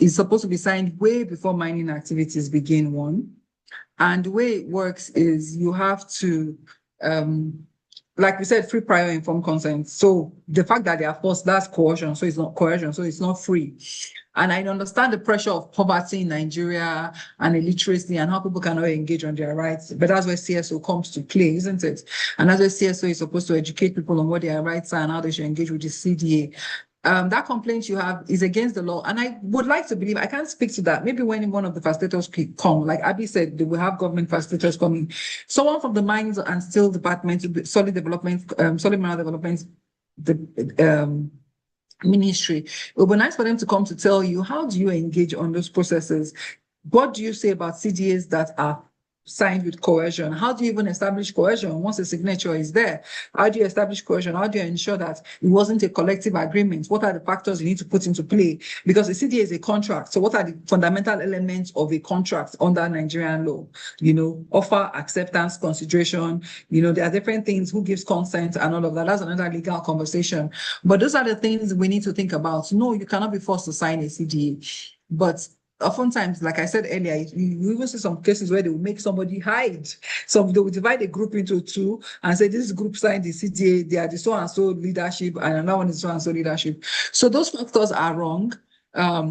is supposed to be signed way before mining activities begin, one. And the way it works is you have to, like we said, free prior informed consent. So the fact that they are forced, that's coercion. So it's not coercion. So it's not free. And I understand the pressure of poverty in Nigeria and illiteracy and how people cannot engage on their rights. But that's where CSO comes to play, isn't it? And that's where CSO is supposed to educate people on what their rights are and how they should engage with the CDA. That complaint you have is against the law. And I would like to believe, I can't speak to that. Maybe when one of the facilitators come, like Abby said, they will have government facilitators coming. Someone from the Mines and Steel Department, Solid Development, Solid Mineral Development, the ministry. It would be nice for them to come to tell you, how do you engage on those processes? What do you say about CDAs that are signed with coercion? How do you even establish coercion once the signature is there? How do you establish coercion? How do you ensure that it wasn't a collective agreement? What are the factors you need to put into play? Because the CDA is a contract. So what are the fundamental elements of a contract under Nigerian law? Offer, acceptance, consideration. There are different things, who gives consent and all of that. That's another legal conversation. But those are the things we need to think about. No, you cannot be forced to sign a CDA. But oftentimes, like I said earlier, you even see some cases where they will make somebody hide. So they will divide a group into two and say, this group signed the CDA, they are the so-and-so leadership, and another one is so-and-so leadership. So those factors are wrong. I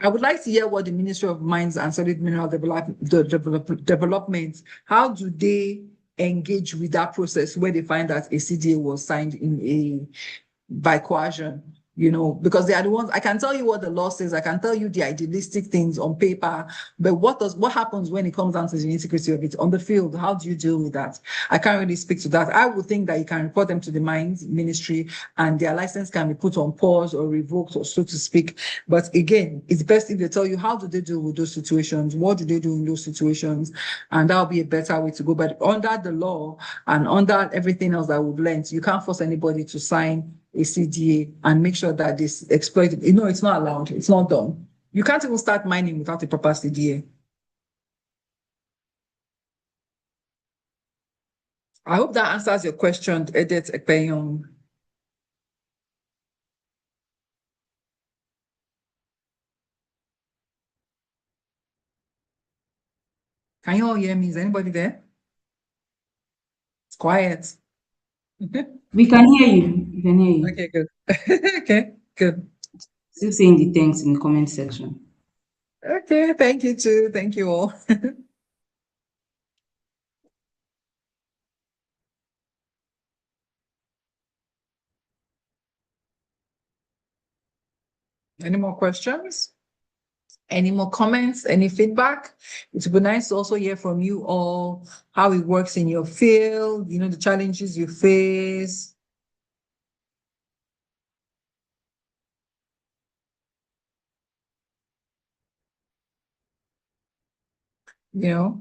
would like to hear what the Ministry of Mines and Solid Mineral Development, how do they engage with that process where they find that a CDA was signed by coercion? Because they are the ones. I can tell you what the law says. I can tell you the idealistic things on paper, but what happens when it comes down to the nitty-gritty of it on the field? How do you deal with that? I can't really speak to that. I would think that you can report them to the Mines Ministry, and their license can be put on pause or revoked, or so to speak. But again, it's best if they tell you how do they deal with those situations, what do they do in those situations, and that'll be a better way to go. But under the law and under everything else that we've learned, you can't force anybody to sign a CDA and make sure that this exploited. It's not allowed. It's not done. You can't even start mining without a proper CDA. I hope that answers your question, Edith Ekpenyong. Can you all hear me? Is anybody there? It's quiet. We can hear you. We can hear you. Okay, good. Okay, good. Still saying the thanks in the comment section. Okay, thank you too. Thank you all. Any more questions? Any more comments? Any feedback? It would be nice to also hear from you all how it works in your field, the challenges you face. It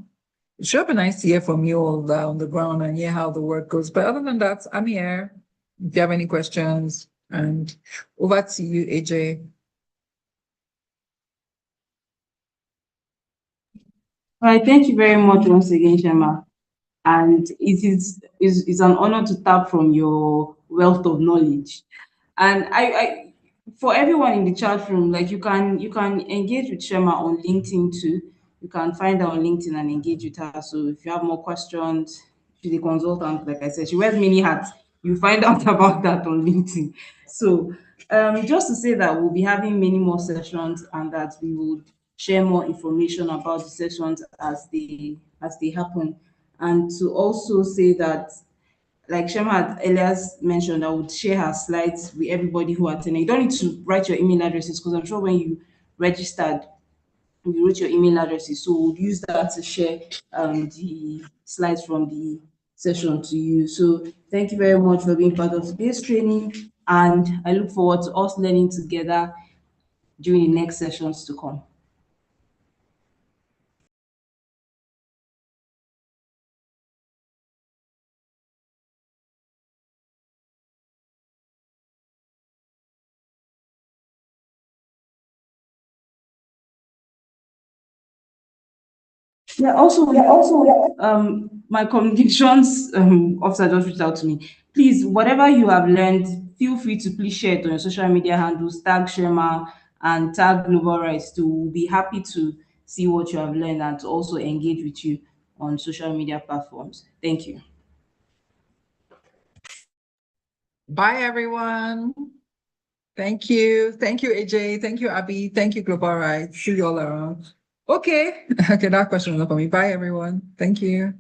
should be nice to hear from you all on the ground and hear how the work goes. But other than that, I'm here if you have any questions. And over to you, AJ. All right, thank you very much once again, Shema. And it's an honor to tap from your wealth of knowledge. And I for everyone in the chat room, like you can engage with Shema on LinkedIn too. You can find her on LinkedIn and engage with her. So if you have more questions, she's a consultant, like I said, she wears many hats. You find out about that on LinkedIn. So just to say that we'll be having many more sessions and that we will share more information about the sessions as they happen. And to also say that, like Shema had earlier mentioned, I would share her slides with everybody who attended. You don't need to write your email addresses because I'm sure when you registered, you wrote your email addresses. So we'll use that to share the slides from the session to you. So thank you very much for being part of today's training. And I look forward to us learning together during the next sessions to come. My communications officer just reached out to me. Please, whatever you have learned, feel free to please share it on your social media handles, tag Shema and tag Global Rights to be happy to see what you have learned and to also engage with you on social media platforms. Thank you. Bye, everyone. Thank you. Thank you, AJ. Thank you, Abby. Thank you, Global Rights. See you all around. Okay. Okay, that question is not for me. Bye, everyone. Thank you.